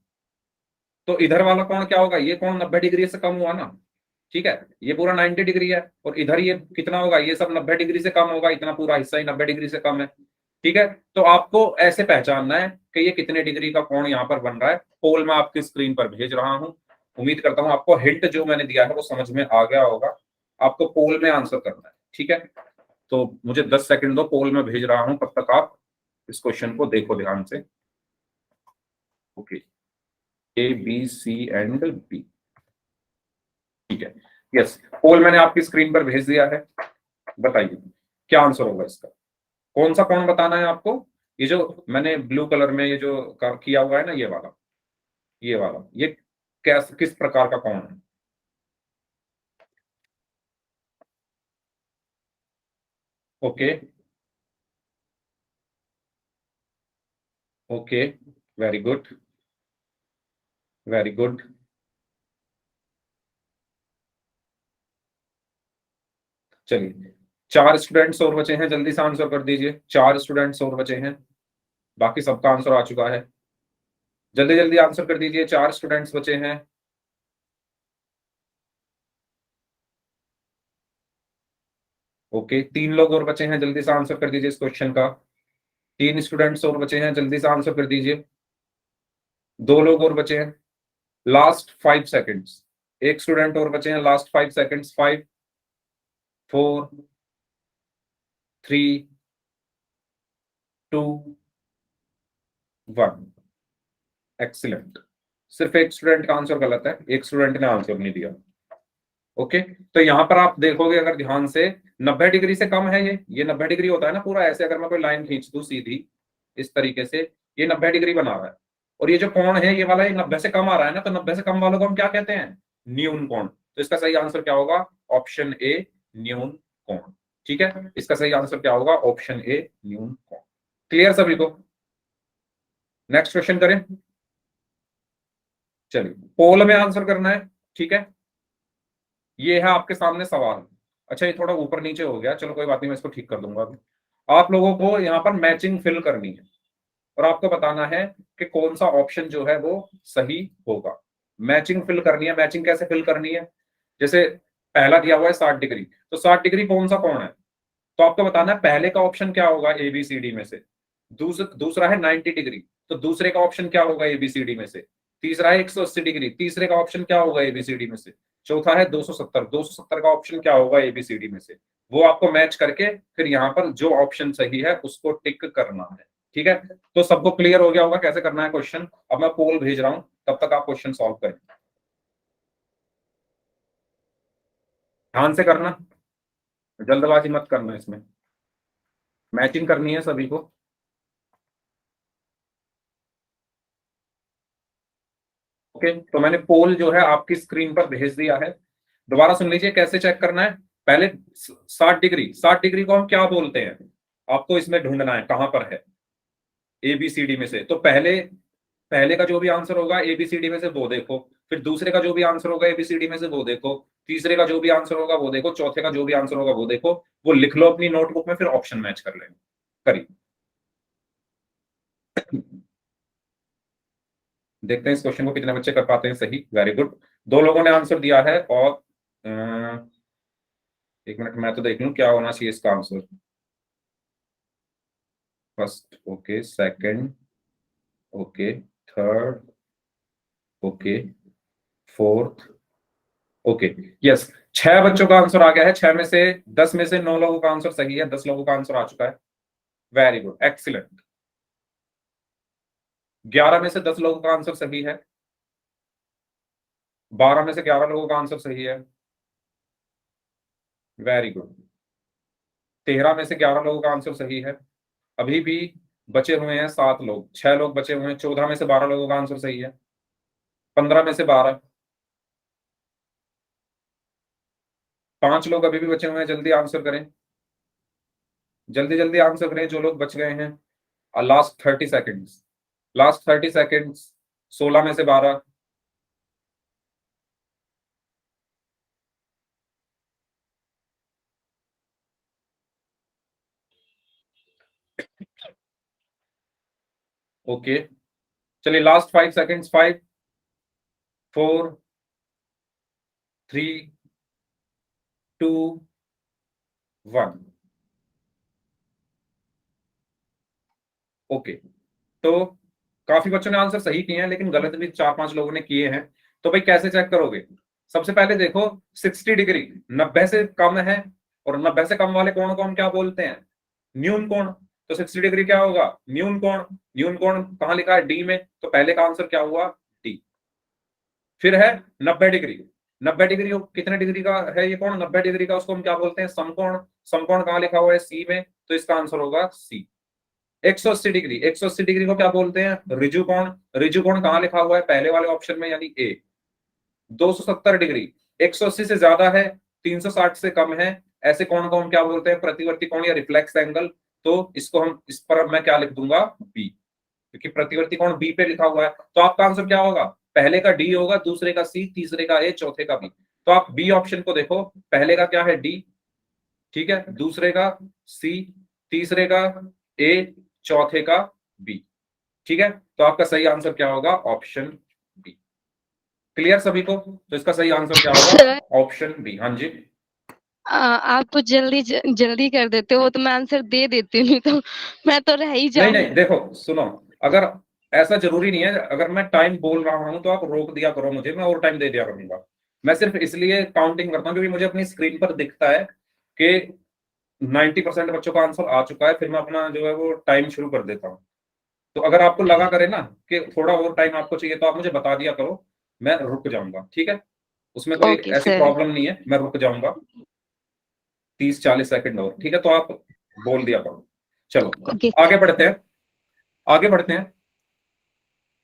Speaker 1: तो इधर वाला कोण क्या होगा, ये कोण 90 डिग्री से कम हुआ ना। ठीक है, ये पूरा 90 डिग्री है, और इधर ये कितना होगा, ये सब 90 डिग्री से कम होगा, इतना पूरा हिस्सा ही 90 डिग्री से कम है। ठीक है, तो आपको ऐसे पहचानना है कि ये कितने डिग्री का कोण यहाँ पर बन रहा है। पोल मैं आपकी स्क्रीन पर भेज रहा हूं। उम्मीद करता हूं आपको हिंट जो मैंने दिया है वो समझ में आ गया होगा। आपको पोल में आंसर करना है। ठीक है, तो मुझे 10 सेकंड दो, पोल में भेज रहा हूं, तब तक आप इस क्वेश्चन को देखो ध्यान से। Okay, A B C and B. ठीक है, यस, पोल मैंने आपकी स्क्रीन पर भेज दिया है। बताइए क्या आंसर होगा इसका। कौन सा कोण बताना है आपको, ये जो मैंने ब्लू कलर में ये जो किया हुआ है ना, ये वाला, ये किस प्रकार का कोण है। Okay, okay, very good, very good. चलिए, 4 स्टूडेंट्स और बचे हैं, जल्दी से आंसर कर दीजिए। 4 स्टूडेंट्स और बचे हैं, बाकी सबका आंसर आ चुका है। जल्दी जल्दी आंसर कर दीजिए, 4 स्टूडेंट्स बचे हैं। ओके, 3 लोग और बचे हैं, जल्दी से आंसर कर दीजिए इस क्वेश्चन का। 3 स्टूडेंट्स और बचे हैं, जल्दी से आंसर कर दीजिए। 2 लोग और बचे हैं, लास्ट 5 सेकंड्स। एक स्टूडेंट और बचे हैं, लास्ट 5 सेकंड्स। 5 4 3 2 1। एक्सीलेंट। सिर्फ एक स्टूडेंट का आंसर गलत है, एक स्टूडेंट ने आंसर नहीं दिया। ओके, तो यहां पर आप देखोगे अगर ध्यान से, 90 डिग्री से कम है ये 90 डिग्री होता है ना पूरा, ऐसे अगर मैं कोई लाइन खींच दूं सीधी इस तरीके से, ये 90 डिग्री बना रहा है। और ये जो कोण है ये वाला, ये 90 से कम आ रहा है ना, तो 90 से कम वालों को हम क्या कहते हैं, न्यून कोण। तो इसका सही आंसर क्या होगा, ऑप्शन ए, न्यून कोण। ठीक है, इसका सही आंसर क्या होगा, ऑप्शन ए, न्यून कोण। क्लियर सभी को। नेक्स्ट क्वेश्चन करें। चलिए, पोल में आंसर करना है। ठीक है, ये है आपके सामने सवाल। अच्छा, ये थोड़ा ऊपर नीचे हो गया, चलो कोई बात नहीं, मैं इसको ठीक कर दूंगा अभी। आप लोगों को यहाँ पर मैचिंग फिल करनी है, और आपको बताना है कि कौन सा ऑप्शन जो है वो सही होगा। मैचिंग फिल करनी है। मैचिंग कैसे फिल करनी है, जैसे पहला दिया हुआ है 60 डिग्री, तो 60 डिग्री कौन सा कोण है, तो आपको बताना है पहले का ऑप्शन क्या होगा एबीसीडी में से। दूसरा है 90 डिग्री, तो दूसरे का ऑप्शन क्या होगा एबीसीडी में से। तीसरा है 180 डिग्री, तीसरे का ऑप्शन क्या होगा एबीसीडी में से। चौथा है 270 का ऑप्शन क्या होगा एबीसीडी में से। वो आपको मैच करके फिर यहाँ पर जो ऑप्शन सही है उसको टिक करना है। ठीक है, तो सबको क्लियर हो गया होगा कैसे करना है क्वेश्चन। अब मैं पोल भेज रहा हूं, तब तक आप क्वेश्चन सॉल्व करें। ध्यान से करना, जल्दबाजी मत करना, इसमें मैचिंग करनी है सभी को। ओके, तो मैंने पोल जो है आपकी स्क्रीन पर भेज दिया है। दोबारा सुन लीजिए कैसे चेक करना है। पहले 60 डिग्री को हम क्या बोलते हैं, आपको इसमें ढूंढना है कहां पर है एबीसीडी में से। तो पहले का जो भी आंसर होगा एबीसीडी में से वो देखो, फिर दूसरे का जो भी आंसर होगा एबीसीडी में से वो देखो, तीसरे का जो भी आंसर होगा वो देखो, चौथे का जो भी आंसर होगा वो देखो। वो लिख लो अपनी नोटबुक में, फिर ऑप्शन मैच कर लेना। करिए, देखते हैं इस क्वेश्चन को कितने बच्चे कर पाते हैं सही। वेरी गुड, 2 लोगों ने आंसर दिया है, और एक मिनट मैं तो देख लूं क्या होना चाहिए इसका answer. First okay, second okay, third okay, fourth okay, yes. 6 बच्चों का आंसर आ गया है। 6 में से 10 में से 9 लोगों का आंसर सही है, 10 लोगों का आंसर आ चुका है। Very good, excellent. 11 में से 10 लोगों का आंसर सही है, 12 में से 11 लोगों का आंसर सही है, वेरी गुड। 13 में से 11 लोगों का आंसर सही है। अभी भी बचे हुए हैं 7 लोग, 6 लोग बचे हुए हैं। 14 में से 12 लोगों का आंसर सही है। 15 में से 12, 5 लोग अभी भी बचे हुए हैं। जल्दी आंसर करें, जल्दी जल्दी आंसर करें जो लोग बच गए हैं। Last 30 seconds, last 30 seconds. 16 में से 12, ओके। चलिए लास्ट 5 सेकेंड्स। 5, 4, 3, 2, 1। ओके, तो काफी बच्चों ने आंसर सही किए हैं, लेकिन गलत भी 4-5 लोगों ने किए हैं। तो भाई कैसे चेक करोगे? सबसे पहले देखो 60 डिग्री 90 से कम है, और 90 से कम वाले कोण को हम क्या बोलते हैं? न्यून कोण। तो 60 डिग्री क्या होगा? न्यून कोण। न्यून कोण कहाँ लिखा है? डी में। तो पहले का आंसर क्या हुआ? डी। फिर है 90 डिग्री। 90 डिग्री कितने डिग्री का है ये कोण? 90 डिग्री का। उसको हम क्या बोलते हैं? समकोण। समकोण कहाँ लिखा हुआ है? सी में। तो इसका आंसर होगा सी। 180 डिग्री, 180 डिग्री को क्या बोलते हैं? ऋजु कोण। ऋजु कोण कहाँ लिखा हुआ है? पहले वाले ऑप्शन में, यानी ए। 270 डिग्री, 180 से ज्यादा है, 360 से कम है, ऐसे कोण को हम क्या बोलते हैं? प्रतिवर्ती कोण या रिफ्लेक्स एंगल। तो इसको हम, इस पर अब मैं क्या लिख दूंगा? बी, क्योंकि प्रतिवर्ती कोण बी पे लिखा हुआ है। तो आपका आंसर क्या होगा? पहले का डी होगा, दूसरे का सी, तीसरे का ए, चौथे का बी। तो आप बी ऑप्शन को देखो, पहले का क्या है? डी, ठीक है, दूसरे का सी, तीसरे का ए, चौथे का बी। ठीक है, तो आपका सही आंसर क्या होगा? Option B. क्लियर सभी को? तो इसका सही आंसर क्या होगा?
Speaker 4: Sir
Speaker 1: option B. हाँ जी,
Speaker 4: आप तो जल्दी कर देते हो तो मैं आंसर दे देती हूँ, नहीं तो मैं तो रह ही
Speaker 1: नहीं
Speaker 4: जाऊंगी।
Speaker 1: नहीं, देखो सुनो, अगर ऐसा जरूरी नहीं है, अगर मैं टाइम बोल रहा हूं तो आप रोक दिया करो मुझे, मैं और टाइम दे दिया करूंगा। मैं सिर्फ इसलिए काउंटिंग करता हूं क्योंकि मुझे अपनी स्क्रीन पर दिखता है कि 90% बच्चों का आंसर आ चुका है, फिर मैं अपना जो है वो टाइम शुरू कर देता हूँ। तो अगर आपको लगा करे ना कि थोड़ा और टाइम आपको चाहिए, तो आप मुझे बता दिया करो, मैं रुक जाऊंगा। ठीक है, उसमें कोई
Speaker 4: ओके
Speaker 1: ऐसी
Speaker 4: सर।
Speaker 1: प्रॉब्लम नहीं है, मैं रुक जाऊंगा 30-40 सेकंड और। ठीक है, तो आप बोल दिया करो। चलो
Speaker 4: ओके
Speaker 1: आगे बढ़ते हैं, आगे बढ़ते हैं।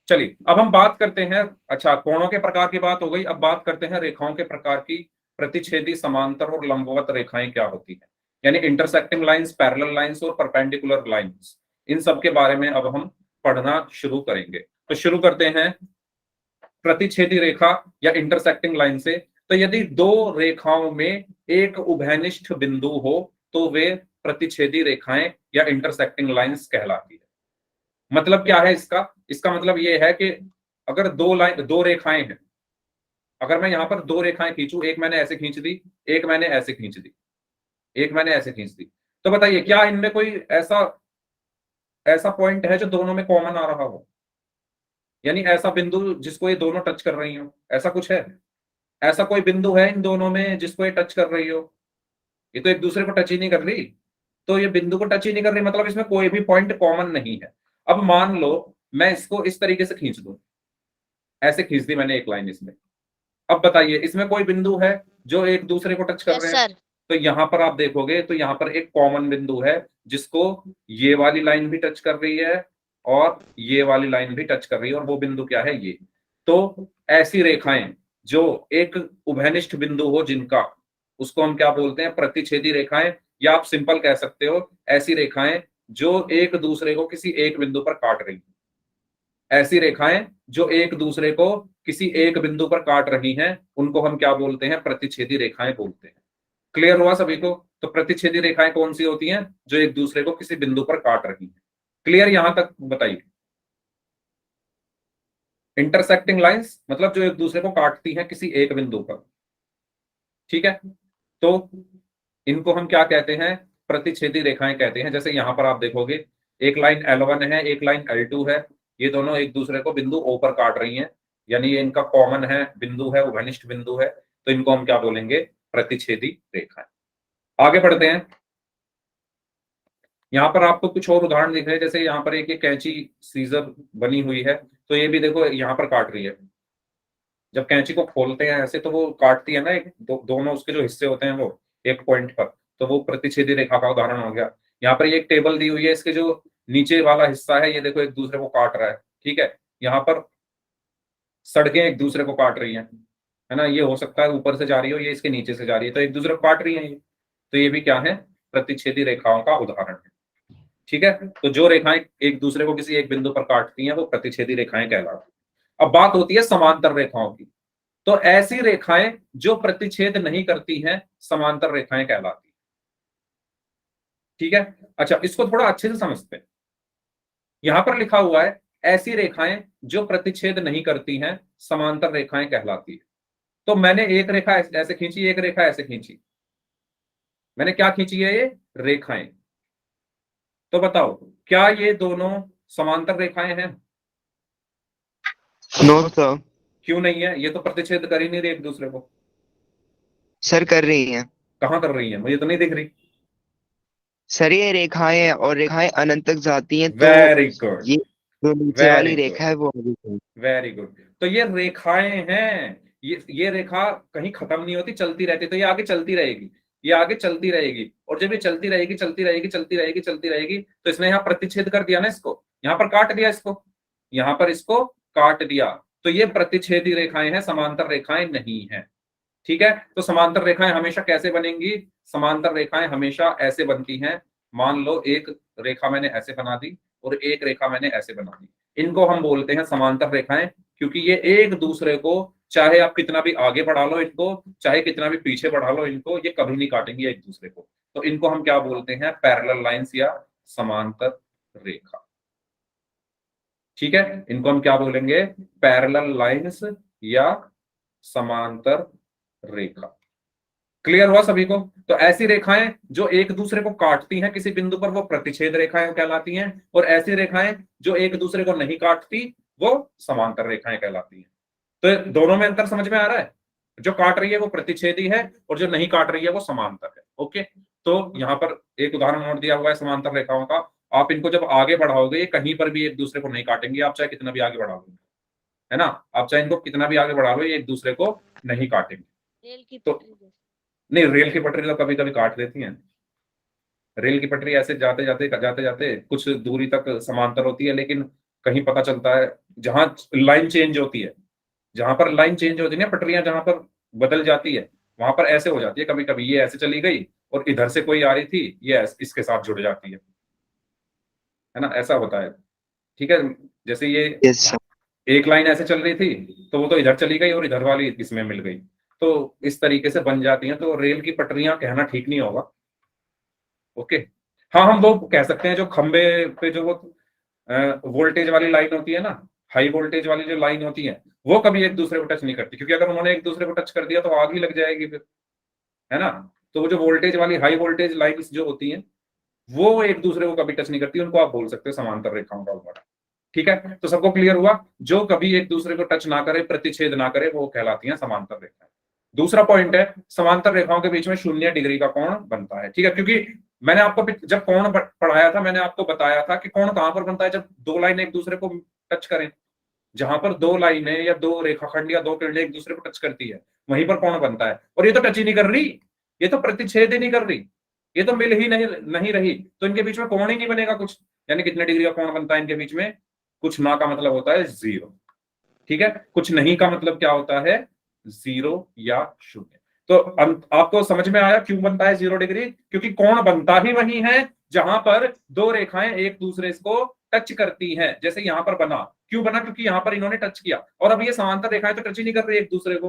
Speaker 1: चलिए अब हम बात करते हैं, अच्छा कोणों के प्रकार की बात हो गई, अब बात करते हैं रेखाओं के प्रकार की। प्रतिच्छेदी, समांतर और लंबवत रेखाएं क्या होती हैं, यानी इंटरसेक्टिंग लाइंस, पैरेलल लाइंस और परपेंडिकुलर लाइंस। इन सब के बारे में अब हम पढ़ना शुरू करेंगे। तो शुरू करते हैं प्रतिच्छेदी रेखा या इंटरसेक्टिंग लाइन से। तो यदि दो रेखाओं में एक उभयनिष्ठ बिंदु हो तो वे प्रतिच्छेदी रेखाएं या इंटरसेक्टिंग लाइंस कहलाती है। मतलब क्या है इसका? इसका मतलब ये है कि अगर दो रेखाएं हैं, अगर मैं यहां पर दो रेखाएं खींचूं, एक मैंने ऐसे खींच दी, एक मैंने ऐसे खींच दी, एक मैंने ऐसे खींच दी, तो बताइए क्या इनमें कोई ऐसा ऐसा पॉइंट है जो दोनों में कॉमन आ रहा हो, यानी ऐसा बिंदु जिसको ये दोनों टच कर रही हो? ऐसा कुछ है? ऐसा कोई बिंदु है इन दोनों में जिसको ये टच कर रही हो? ये तो एक दूसरे को टच ही नहीं कर रही। तो ये बिंदु को टच ही नहीं कर रही, मतलब इसमें कोई भी पॉइंट कॉमन नहीं है। अब मान लो मैं इसको इस तरीके से खींच दूं, ऐसे खींच दी मैंने एक लाइन इसमें। अब बताइए इसमें कोई बिंदु है जो एक दूसरे को टच कर
Speaker 2: यस
Speaker 1: रहे हैं?
Speaker 2: सर।
Speaker 1: तो यहां पर आप देखोगे तो यहां पर एक कॉमन बिंदु है जिसको ये वाली लाइन भी टच कर रही है और ये वाली लाइन भी टच कर रही है, और वो बिंदु क्या है? ये। तो ऐसी रेखाएं जो एक उभयनिष्ठ बिंदु हो जिनका, उसको हम क्या बोलते हैं? प्रतिच्छेदी रेखाएं, या आप सिंपल कह सकते हो ऐसी रेखाएं जो एक दूसरे को किसी एक बिंदु पर काट रही हैं। ऐसी रेखाएं जो एक दूसरे को किसी एक बिंदु पर काट रही हैं, उनको हम क्या बोलते हैं? प्रतिच्छेदी रेखाएं बोलते हैं। क्लियर हुआ सभी को? तो प्रतिच्छेदी रेखाएं कौन सी होती हैं? जो एक दूसरे को किसी बिंदु पर काट रही हैं। क्लियर यहां तक? बताइए। इंटरसेक्टिंग लाइंस मतलब जो एक दूसरे को काटती हैं किसी एक बिंदु पर। ठीक है, तो इनको हम क्या कहते हैं? प्रतिच्छेदी रेखाएं कहते हैं। जैसे यहां पर आप देखोगे एक लाइन L1 है, एक लाइन L2 है, ये दोनों एक दूसरे को बिंदु O पर काट रही हैं, यानी ये इनका कॉमन है, बिंदु है, उभयनिष्ठ बिंदु है। तो इनको हम क्या बोलेंगे? प्रतिच्छेदी रेखाएं। आगे बढ़ते हैं। यहाँ पर आपको कुछ और उदाहरण दिख रहे हैं, जैसे यहाँ पर एक ये कैंची सीजर बनी हुई है, तो ये भी देखो यहाँ पर काट रही है। जब कैंची को खोलते हैं ऐसे तो वो काटती है ना, दोनों उसके जो हिस्से होते हैं वो, एक पॉइंट पर, तो वो प्रतिच्छेदी रेखा का उदाहरण हो गया। यहाँ पर ये एक टेबल दी हुई है, इसके जो नीचे वाला हिस्सा है ये देखो एक दूसरे को काट रहा है, ठीक है। यहाँ पर सड़कें एक दूसरे को काट रही हैं, है ना, ये हो सकता है ऊपर से जा रही हो, ये इसके नीचे से जा रही है, तो एक दूसरे को काट रही है ये, तो ये भी क्या है, प्रतिच्छेदी रेखाओं का उदाहरण है, ठीक है। तो जो रेखाएं एक दूसरे को किसी एक बिंदु पर काटती हैं वो प्रतिच्छेदी रेखाएं कहलाती हैं। अब बात होती है समांतर रेखाओं की, तो ऐसी रेखाएं जो प्रतिच्छेद नहीं करती हैं समांतर रेखाएं कहलाती हैं, ठीक है। अच्छा, इसको थोड़ा अच्छे से समझते हैं। यहां पर लिखा हुआ है ऐसी रेखाएं जो प्रतिच्छेद नहीं करती हैं समांतर रेखाएं कहलाती है। तो मैंने एक रेखा ऐसे खींची, एक रेखा ऐसे खींची, मैंने क्या खींची है, ये रेखाएं। तो बताओ क्या ये दोनों समांतर रेखाएं हैं?
Speaker 5: No sir.
Speaker 1: क्यों नहीं है? ये तो प्रतिच्छेद कर ही नहीं रही एक दूसरे को।
Speaker 5: सर कर रही हैं।
Speaker 1: कहां कर रही है? मुझे तो नहीं दिख रही।
Speaker 5: सर ये रेखाएं हैं और रेखाएं अनंत तक जाती हैं, तो
Speaker 1: वेरी गुड,
Speaker 5: ये जो नीचे
Speaker 1: Very
Speaker 5: वाली
Speaker 1: good.
Speaker 5: रेखा है वो आगे है।
Speaker 1: Very good. तो ये रेखाएं हैं, ये रेखा कहीं खत्म नहीं होती, चलती रहती, तो ये आगे चलती रहेगी, ये आगे चलती रहेगी, और जब ये चलती रहेगी चलती रहेगी चलती रहेगी चलती रहेगी, तो इसने यहाँ प्रतिच्छेद कर दिया ना, इसको यहाँ पर काट दिया, इसको यहाँ पर इसको काट दिया, तो ये प्रतिच्छेदी रेखाएं हैं, समांतर रेखाएं नहीं है, ठीक है। तो समांतर रेखाएं हमेशा कैसे बनेंगी? समांतर रेखाएं हमेशा ऐसे बनती हैं, मान लो एक रेखा मैंने ऐसे बना दी और एक रेखा मैंने ऐसे बना दी, इनको हम बोलते हैं समांतर रेखाएं, क्योंकि ये एक दूसरे को, चाहे आप कितना भी आगे बढ़ा लो इनको, चाहे कितना भी पीछे बढ़ा लो इनको, ये कभी नहीं काटेंगे एक दूसरे को। तो इनको हम क्या बोलते हैं? पैरेलल लाइंस या समांतर रेखा, ठीक है। इनको हम क्या बोलेंगे? पैरेलल लाइंस या समांतर रेखा। क्लियर हुआ सभी को? तो ऐसी रेखाएं जो एक दूसरे को काटती हैं किसी बिंदु पर वो प्रतिच्छेद रेखाएं कहलाती हैं, और ऐसी रेखाएं जो एक दूसरे को नहीं काटती वो समांतर रेखाएं कहलाती हैं। तो दोनों में अंतर समझ में आ रहा है? जो काट रही है वो प्रतिच्छेदी है और जो नहीं काट रही है वो समांतर है। ओके, तो यहाँ पर एक उदाहरण और दिया हुआ है समांतर रेखाओं का। आप इनको जब आगे बढ़ाओगे ये कहीं पर भी एक दूसरे को नहीं काटेंगे, आप चाहे कितना भी आगे बढ़ा लो, है ना, आप चाहे इनको कितना भी आगे बढ़ा लो ये एक दूसरे को नहीं काटेंगे।
Speaker 2: रेल की
Speaker 1: तो
Speaker 2: पटरी जैसे।
Speaker 1: नहीं, रेल की पटरी तो कभी कभी काट देती हैं। रेल की पटरी ऐसे जाते जाते कुछ दूरी तक समांतर होती है, लेकिन कहीं पता चलता है जहां लाइन चेंज होती है, जहां पर लाइन चेंज होती है ना, पटरियां जहां पर बदल जाती है वहां पर ऐसे हो जाती है, कभी कभी ये ऐसे चली गई और इधर से कोई आ रही थी, ये इसके साथ जुड़ जाती है ना, ऐसा होता है, ठीक है। जैसे ये
Speaker 5: यस सर।
Speaker 1: एक लाइन ऐसे चल रही थी तो वो तो इधर चली गई और इधर वाली इसमें मिल गई, तो इस तरीके से बन जाती हैं। तो रेल की पटरियां कहना ठीक नहीं होगा। ओके, हाँ, हम वो कह सकते हैं जो खंबे पे जो वो वोल्टेज वाली लाइन होती है ना, हाई वोल्टेज वाली जो लाइन होती है, वो कभी एक दूसरे को टच नहीं करती, क्योंकि अगर उन्होंने एक दूसरे को टच कर दिया तो आग ही लग जाएगी फिर, है ना। तो वो जो वोल्टेज वाली हाई वोल्टेज लाइन्स जो होती हैं वो एक दूसरे को कभी टच नहीं करती, उनको आप बोल सकते हो समांतर रेखाओं का उदाहरण, ठीक है। तो सबको क्लियर हुआ? जो कभी एक दूसरे को टच ना करे, प्रतिच्छेद ना करे, वो कहलाती हैं समांतर रेखाएं। दूसरा पॉइंट है, समांतर रेखाओं के बीच में 0 डिग्री का कोण बनता है, ठीक है। क्योंकि मैंने आपको जब कोण पढ़ाया था मैंने आपको बताया था कि कोण कहां पर बनता है? जब दो लाइन एक दूसरे को टच करें, जहां पर दो लाइनें या दो रेखाखंड या दो किरणें एक दूसरे को टच करती है वहीं पर कोण बनता है। और ये तो टच ही नहीं कर रही, ये तो प्रतिच्छेद ही नहीं कर रही, ये तो मिल ही नहीं रही, तो इनके बीच में कोण ही नहीं बनेगा कुछ। यानी कितने डिग्री का कोण बनता है इनके बीच में? कुछ ना का मतलब होता है 0, ठीक है। कुछ नहीं का मतलब क्या होता है? 0 या 0। तो आपको समझ में आया क्यों बनता है 0 डिग्री? क्योंकि कोण बनता ही वही है जहां पर दो रेखाएं एक दूसरे को टच करती हैं। जैसे यहां पर बना, क्यों बना? क्योंकि यहां पर इन्होंने टच किया, और अब ये समांतर रेखाएं तो टच ही नहीं कर रही एक दूसरे को,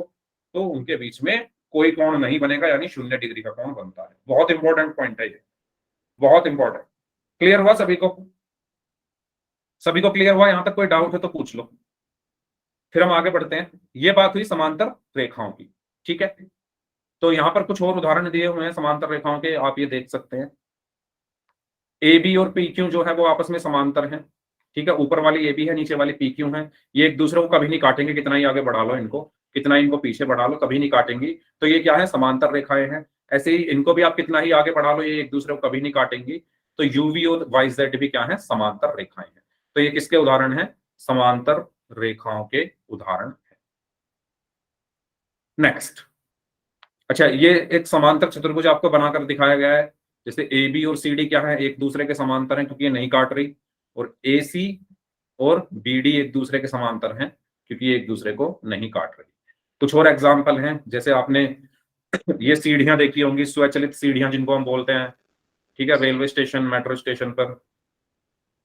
Speaker 1: तो उनके बीच में कोई कोण नहीं बनेगा, यानी 0 डिग्री का कोण बनता है। बहुत इंपॉर्टेंट पॉइंट है ये, बहुत इंपॉर्टेंट। क्लियर हुआ सभी को? सभी को क्लियर हुआ? यहां तक कोई डाउट है तो पूछ लो, फिर हम आगे बढ़ते हैं। ये बात हुई समांतर रेखाओं की, ठीक है। तो यहां पर कुछ और उदाहरण दिए हुए हैं समांतर रेखाओं के, आप ये देख सकते हैं। ए बी और पी क्यू जो है वो आपस में समांतर हैं, ठीक है। ऊपर वाली ए बी है, नीचे वाली पी क्यू है। ये एक दूसरे को कभी नहीं काटेंगे, कितना ही आगे बढ़ा लो इनको, कितना इनको पीछे बढ़ा लो, कभी नहीं काटेंगी। तो ये क्या है? समांतर रेखाएं हैं। ऐसे ही इनको भी आप कितना ही आगे बढ़ा लो, ये एक दूसरे को कभी नहीं काटेंगी। तो यूवी और वाई जेड भी क्या है? समांतर रेखाएं हैं। तो ये किसके उदाहरण है? समांतर रेखाओं के उदाहरण है। नेक्स्ट, अच्छा, ये एक समांतर चतुर्भुज आपको बनाकर दिखाया गया है, जैसे ए बी और सी डी क्या है, एक दूसरे के समांतर हैं क्योंकि ये नहीं काट रही, और ए सी और बी डी एक दूसरे के समांतर हैं क्योंकि ये एक दूसरे को नहीं काट रही। कुछ और एग्जाम्पल हैं, जैसे आपने ये सीढ़ियां देखी होंगी, स्वचालित सीढ़ियां जिनको हम बोलते हैं, ठीक है, रेलवे स्टेशन, मेट्रो स्टेशन पर,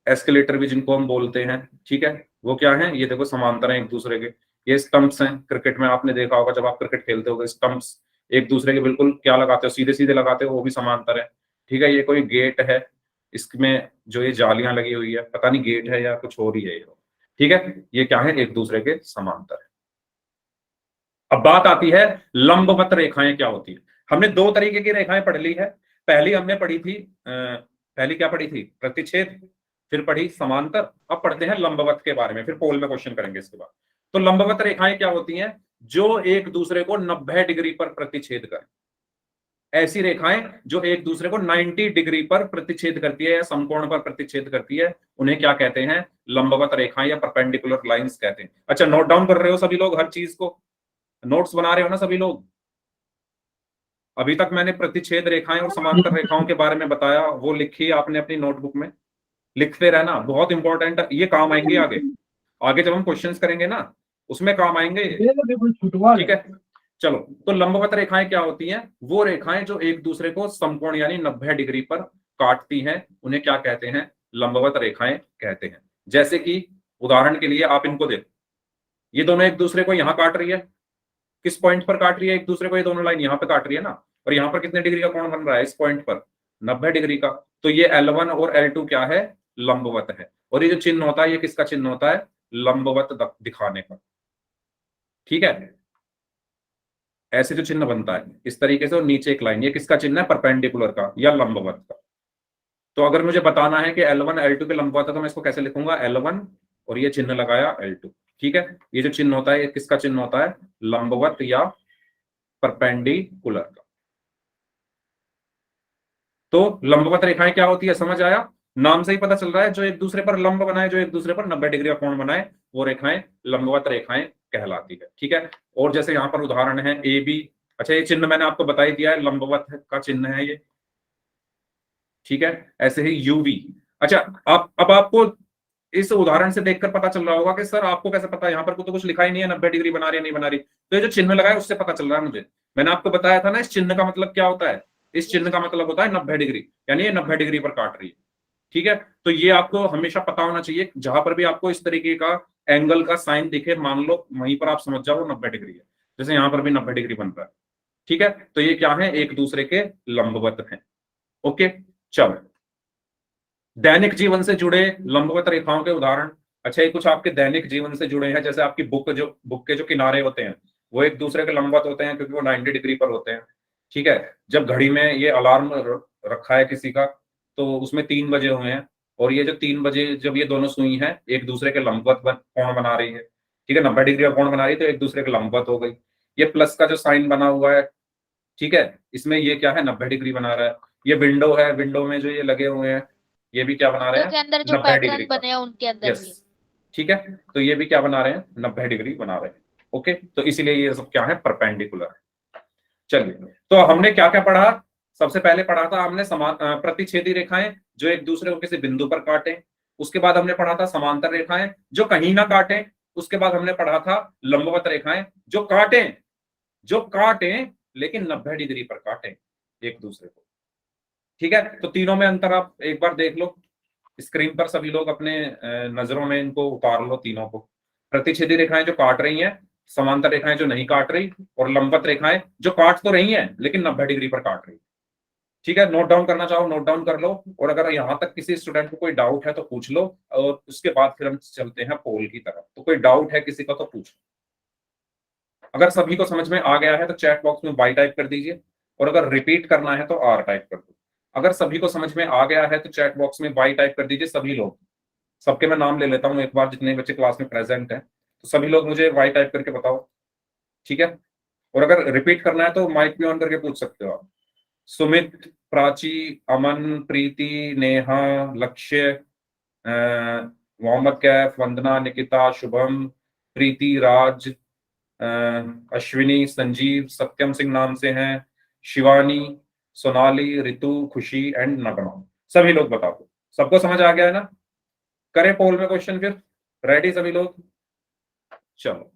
Speaker 1: एस्केलेटर भी जिनको हम बोलते हैं, ठीक है, वो क्या है, ये देखो समांतर हैं एक दूसरे के। ये स्टंप्स हैं, क्रिकेट में आपने देखा होगा, जब आप क्रिकेट खेलते हो स्टंप्स एक दूसरे के बिल्कुल क्या लगाते हो, सीधे सीधे लगाते हो, वो भी समांतर है, ठीक है। ये कोई गेट है, इसमें जो ये जालियां लगी हुई है, पता नहीं गेट है या कुछ और ही है ये, ठीक है, ये क्या है, एक दूसरे के समांतर है। अब बात आती है लंबवत रेखाएं क्या होती है। हमने दो तरीके की रेखाएं पढ़ ली है। पहली हमने पढ़ी थी पहली क्या पढ़ी थी, प्रतिच्छेद, फिर पढ़ी समांतर, अब पढ़ते हैं लंबवत के बारे में, फिर पोल में क्वेश्चन करेंगे इसके बाद। तो लंबवत रेखाएं क्या होती हैं, जो एक दूसरे को 90 डिग्री पर प्रतिच्छेद करें। ऐसी रेखाएं जो एक दूसरे को 90 डिग्री पर प्रतिच्छेद करती है या समकोण पर प्रतिच्छेद करती है, उन्हें क्या कहते हैं, लंबवत रेखाएं या परपेंडिकुलर लाइंस कहते हैं। अच्छा, नोट डाउन कर रहे हो सभी लोग, हर चीज को नोट्स बना रहे हो ना सभी लोग? अभी तक मैंने प्रतिच्छेद रेखाएं और समांतर रेखाओं के बारे में बताया, वो लिखी आपने अपनी नोटबुक में, लिखते रहना, बहुत इंपॉर्टेंट, ये काम आएंगे आगे। आगे जब हम क्वेश्चंस करेंगे ना, उसमें काम आएंगे, ठीक है। चलो, तो लंबवत रेखाएं क्या होती हैं, वो रेखाएं जो एक दूसरे को समकोण यानी 90 डिग्री पर काटती हैं, उन्हें क्या कहते हैं, लंबवत रेखाएं कहते हैं। जैसे कि उदाहरण के लिए आप इनको देखो, ये दोनों एक दूसरे को यहां काट रही है, किस पॉइंट पर काट रही है एक दूसरे को, ये दोनों लाइन यहां पे काट रही है ना, और यहां पर कितने डिग्री का कोण बन रहा है इस पॉइंट पर, 90 डिग्री का। तो ये L1 और L2 क्या है, लंबवत है। और ये जो चिन्ह होता है, ये किसका चिन्ह होता है, लंबवत दिखाने का, ठीक है। ऐसे जो चिन्ह बनता है इस तरीके से, और नीचे एक लाइन, ये किसका चिन्ह है, परपेंडिकुलर का या लंबवत का। तो अगर मुझे बताना है कि L1 L2 के लंबवत है, तो मैं इसको कैसे लिखूंगा, L1 और ये चिन्ह लगाया L2, ठीक है। ये जो चिन्ह होता है, ये किसका चिन्ह होता है, लंबवत या परपेंडिकुलर का। तो लंबवत रेखाएं क्या होती है, समझ आया, नाम से ही पता चल रहा है, जो एक दूसरे पर लंब बनाए, जो एक दूसरे पर 90 डिग्री का कोण बनाए, वो रेखाएं लंबवत रेखाएं कहलाती है, ठीक है। और जैसे यहां पर उदाहरण है ए बी, अच्छा ये चिन्ह मैंने आपको बता ही दिया है, लंबवत का चिन्ह है ये, ठीक है। ऐसे ही यूवी। अच्छा, आप अब आपको इस उदाहरण से देखकर पता चल रहा होगा कि सर आपको कैसे पता है, यहाँ पर तो कुछ लिखा ही नहीं है 90 डिग्री बना रही है नहीं बना रही, तो ये जो चिन्ह लगा है उससे पता चल रहा है मुझे। मैंने आपको बताया था ना, इस चिन्ह का मतलब क्या होता है, इस चिन्ह का मतलब होता है 90 डिग्री, यानी ये 90 डिग्री पर काट रही है, ठीक है। तो ये आपको हमेशा पता होना चाहिए, जहां पर भी आपको इस तरीके का एंगल का साइन दिखे, मान लो वहीं पर आप समझ जाओ 90 डिग्री है, जैसे यहाँ पर भी 90 डिग्री बन रहा है, ठीक है। तो ये क्या है, एक दूसरे के लंबवत है, ओके। चलो, दैनिक जीवन से जुड़े लंबवत रेखाओं के उदाहरण। अच्छा, ये कुछ आपके दैनिक जीवन से जुड़े हैं, जैसे आपकी बुक के जो किनारे होते हैं, वो एक दूसरे के लंबवत होते हैं क्योंकि वो 90 डिग्री पर होते हैं, ठीक है। जब घड़ी में ये अलार्म रखा है किसी का, तो उसमें 3 बजे हुए हैं, और ये जो 3 बजे जब ये दोनों सुई हैं, एक दूसरे के लंबवत कोण बना रही है, ठीक है, 90 डिग्री का कोण बना रही है, तो एक दूसरे के लंबवत हो गई। ये प्लस का जो साइन बना हुआ है, ठीक है, इसमें ये क्या है, 90 डिग्री बना रहा है। ये विंडो है, विंडो में जो ये लगे हुए हैं, ये भी क्या बना रहे हैं,
Speaker 6: के अंदर जो
Speaker 1: 90 डिग्री
Speaker 6: पैटर्न
Speaker 1: का,
Speaker 6: बने हैं उनके अंदर
Speaker 1: यस,
Speaker 6: भी।
Speaker 1: ठीक है। तो ये भी क्या बना रहे हैं, 90 डिग्री बना रहे हैं, ओके। तो इसीलिए ये सब क्या है, परपेंडिकुलर है। चलिए, तो हमने क्या क्या पढ़ा, सबसे पहले पढ़ा था हमने प्रतिच्छेदी रेखाएं जो एक दूसरे को किसी बिंदु पर काटें। उसके बाद हमने पढ़ा था समांतर रेखाएं जो कहीं ना काटें। उसके बाद हमने पढ़ा था लंबवत रेखाएं जो काटें लेकिन 90 डिग्री पर काटें एक दूसरे को, ठीक है। तो तीनों में अंतर आप एक बार देख लो स्क्रीन पर, सभी लोग अपने नजरों में इनको उतार लो तीनों को। प्रतिच्छेदी रेखाएं जो काट रही हैं, समांतर रेखाएं जो नहीं काट रही, और लंबवत रेखाएं जो काट तो रही हैं लेकिन 90 डिग्री पर काट रही, ठीक है। नोट डाउन करना चाहो नोट डाउन कर लो, और अगर यहां तक किसी स्टूडेंट को कोई डाउट है तो पूछ लो, और उसके बाद फिर हम चलते हैं पोल की तरफ। तो कोई डाउट है किसी का तो पूछ लो। अगर सभी को समझ में आ गया है तो चैट बॉक्स में बाई टाइप कर दीजिए, और अगर रिपीट करना है तो आर टाइप कर दो। अगर सभी को समझ में आ गया है तो चैट बॉक्स में बाई टाइप कर दीजिए सभी लोग। सबके मैं नाम ले लेता हूँ एक बार, जितने बच्चे क्लास में प्रेजेंट हैं, तो सभी लोग मुझे वाई टाइप करके बताओ, ठीक है। और अगर रिपीट करना है तो माइक भी ऑन करके पूछ सकते हो आप। सुमित, प्राची, अमन, प्रीति, नेहा, लक्ष्य, मोहम्मद कैफ, वंदना, निकिता, शुभम, प्रीति, राज, अश्विनी, संजीव, सत्यम सिंह नाम से हैं, शिवानी, सोनाली, रितु, खुशी एंड नगमा। सभी लोग बता दो, सबको समझ आ गया है ना? करें पोल में क्वेश्चन फिर, रेडी सभी लोग? चलो,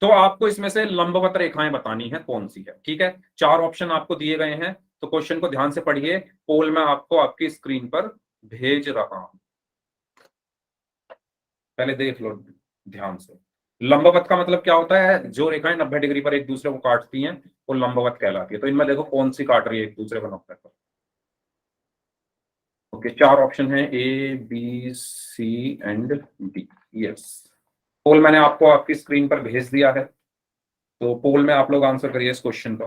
Speaker 1: तो आपको इसमें से लंबवत रेखाएं बतानी है कौन सी है, ठीक है? 4 ऑप्शन आपको दिए गए हैं, तो क्वेश्चन को ध्यान से पढ़िए। पोल में आपको आपकी स्क्रीन पर भेज रहा हूं, पहले देख लो ध्यान से। लंबवत का मतलब क्या होता है? जो रेखाएं 90 डिग्री पर एक दूसरे को काटती हैं वो लंबवत कहलाती है। तो इनमें देखो कौन सी काट रही है एक दूसरे को 90 पर। ओके, 4 ऑप्शन है, A, B, C and D. Yes, poll मैंने आपको आपकी स्क्रीन पर भेज दिया है, तो पोल में आप लोग आंसर करिए इस क्वेश्चन का।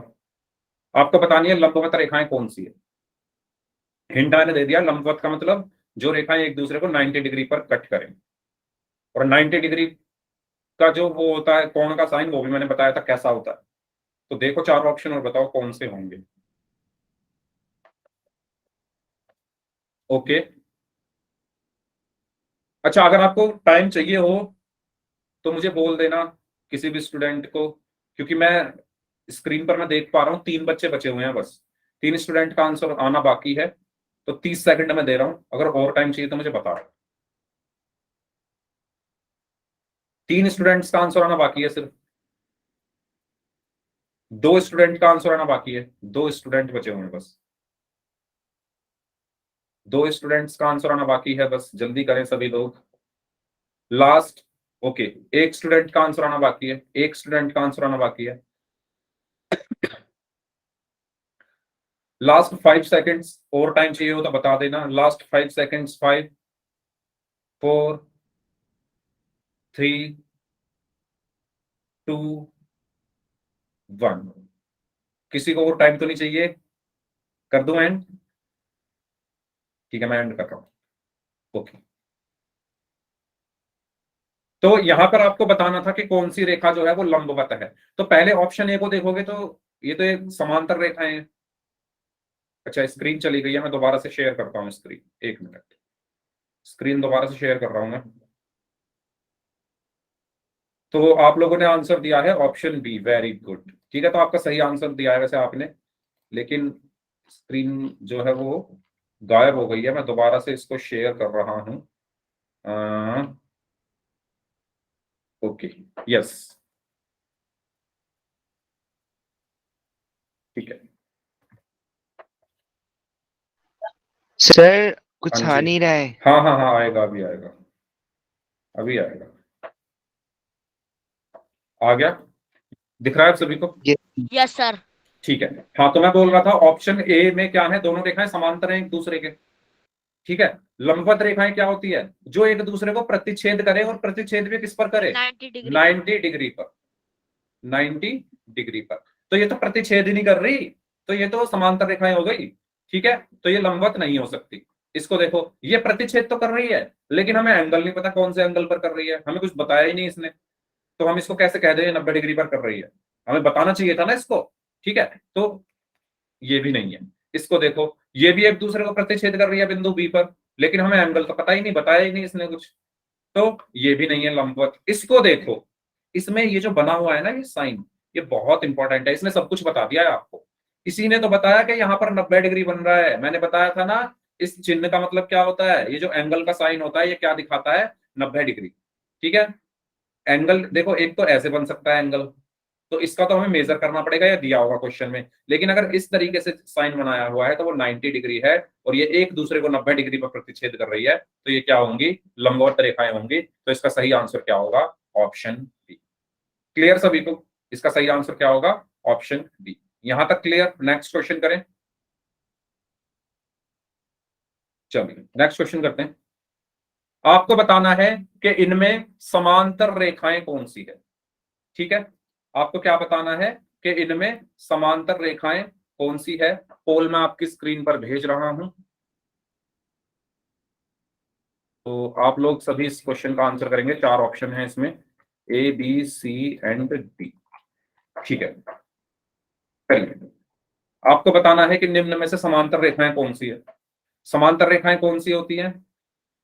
Speaker 1: आपको बतानी है लंबवत रेखाएं कौन सी है। हिंट मैंने दे दिया, लंबवत का मतलब जो रेखाएं एक दूसरे को 90 डिग्री पर कट करें। और 90 डिग्री का जो वो होता है कोण का साइन, वो भी मैंने बताया था कैसा होता है। तो देखो 4 ऑप्शन और बताओ कौन से होंगे। ओके, अच्छा, अगर आपको टाइम चाहिए हो तो मुझे बोल देना, किसी भी स्टूडेंट को, क्योंकि मैं स्क्रीन पर मैं देख पा रहा हूँ 3 बच्चे बचे हुए हैं, बस 3 स्टूडेंट का आंसर आना बाकी है। तो 30 सेकंड में दे रहा हूं, अगर और टाइम चाहिए तो मुझे बता रहा। 3 स्टूडेंट्स का आंसर आना बाकी है, सिर्फ 2 स्टूडेंट का आंसर आना बाकी है, 2 स्टूडेंट बचे हुए हैं बस, 2 स्टूडेंट्स का आंसर आना बाकी है, बस जल्दी करें सभी लोग। लास्ट, ओके, 1 स्टूडेंट का आंसर आना बाकी है, 1 स्टूडेंट का आंसर आना बाकी है। लास्ट 5 सेकंड्स, और टाइम चाहिए हो तो बता देना। Last 5 seconds, 5, 4, 3, 2, 1। किसी को और टाइम तो नहीं चाहिए? कर दूं एंड? ठीक है, मैं एंड कर रहा हूं। ओके, तो यहां पर आपको बताना था कि कौन सी रेखा जो है वो लंबवत है। तो पहले ऑप्शन ए को देखोगे तो ये तो एक समांतर रेखाएं हैं। अच्छा, स्क्रीन चली गई है, मैं दोबारा से शेयर करता हूँ स्क्रीन, 1 मिनट, स्क्रीन दोबारा से शेयर कर रहा हूं मैं। तो आप लोगों ने आंसर दिया है ऑप्शन बी, वेरी गुड, ठीक है, तो आपका सही आंसर दिया है वैसे आपने, लेकिन स्क्रीन जो है वो गायब हो गई है। मैं दोबारा से इसको शेयर कर रहा हूं। ओके, यस, ठीक है।
Speaker 5: सर कुछ
Speaker 1: हाँ
Speaker 5: आ
Speaker 1: जी,
Speaker 5: नहीं रहा है।
Speaker 1: हाँ हाँ हाँ, आएगा, अभी आएगा, अभी आएगा। आ गया, दिख रहा है आप सभी को?
Speaker 2: Yes sir.
Speaker 1: ठीक है, हाँ, तो मैं बोल रहा था ऑप्शन ए में क्या है, दोनों रेखाएं समांतर हैं एक दूसरे के, ठीक है। लंबवत रेखाएं क्या होती है? जो एक दूसरे को प्रतिच्छेद करे, और प्रतिच्छेद भी किस पर करे?
Speaker 2: 90 डिग्री।
Speaker 1: 90 डिग्री पर, 90 डिग्री पर। तो ये तो प्रतिच्छेद ही नहीं कर रही, तो ये तो समांतर रेखाएं हो गई, ठीक है। तो ये लंबवत नहीं हो सकती। इसको देखो, ये प्रतिच्छेद तो कर रही है, लेकिन हमें एंगल नहीं पता कौन से एंगल पर कर रही है, हमें कुछ बताया ही नहीं इसने, तो हम इसको कैसे कह दें 90 डिग्री पर कर रही है? हमें बताना चाहिए था ना इसको, ठीक है। तो ये भी नहीं है। इसको देखो, ये भी एक दूसरे को प्रतिच्छेद कर रही है बिंदु बी पर, लेकिन हमें एंगल तो पता ही नहीं, बताया ही नहीं इसने कुछ, तो ये भी नहीं है लंबवत। इसको देखो, इसमें ये जो बना हुआ है ना ये साइन, ये बहुत इंपॉर्टेंट है, इसने सब कुछ बता दिया है आपको। इसी ने तो बताया कि यहाँ पर 90 डिग्री बन रहा है, मैंने बताया था ना। इस चिन्ह का मतलब क्या होता है? ये जो एंगल का साइन होता है ये क्या दिखाता है? 90 डिग्री, ठीक है। एंगल देखो, एक तो ऐसे बन सकता है एंगल, तो इसका तो हमें मेजर करना पड़ेगा, या दिया होगा क्वेश्चन में, लेकिन अगर इस तरीके से साइन बनाया हुआ है तो वो 90 डिग्री है, और ये एक दूसरे को 90 डिग्री पर प्रतिच्छेद कर रही है, तो ये क्या होंगी? लंबवत रेखाएं होंगी। तो इसका सही आंसर क्या होगा? Option B. क्लियर सभी को? इसका सही आंसर क्या होगा? Option B. यहां तक क्लियर? नेक्स्ट क्वेश्चन करें, चलिए नेक्स्ट क्वेश्चन करते हैं। आपको बताना है कि इनमें समांतर रेखाएं कौन सी है, ठीक है। आपको क्या बताना है कि इनमें समांतर रेखाएं कौन सी है। पोल मैं आपकी स्क्रीन पर भेज रहा हूं, तो आप लोग सभी इस क्वेश्चन का आंसर करेंगे। 4 ऑप्शन है इसमें, ए, बी, सी एंड डी, ठीक है। चलिए, आपको बताना है कि निम्न में से समांतर रेखाएं कौन सी है। समांतर रेखाएं कौन सी होती हैं?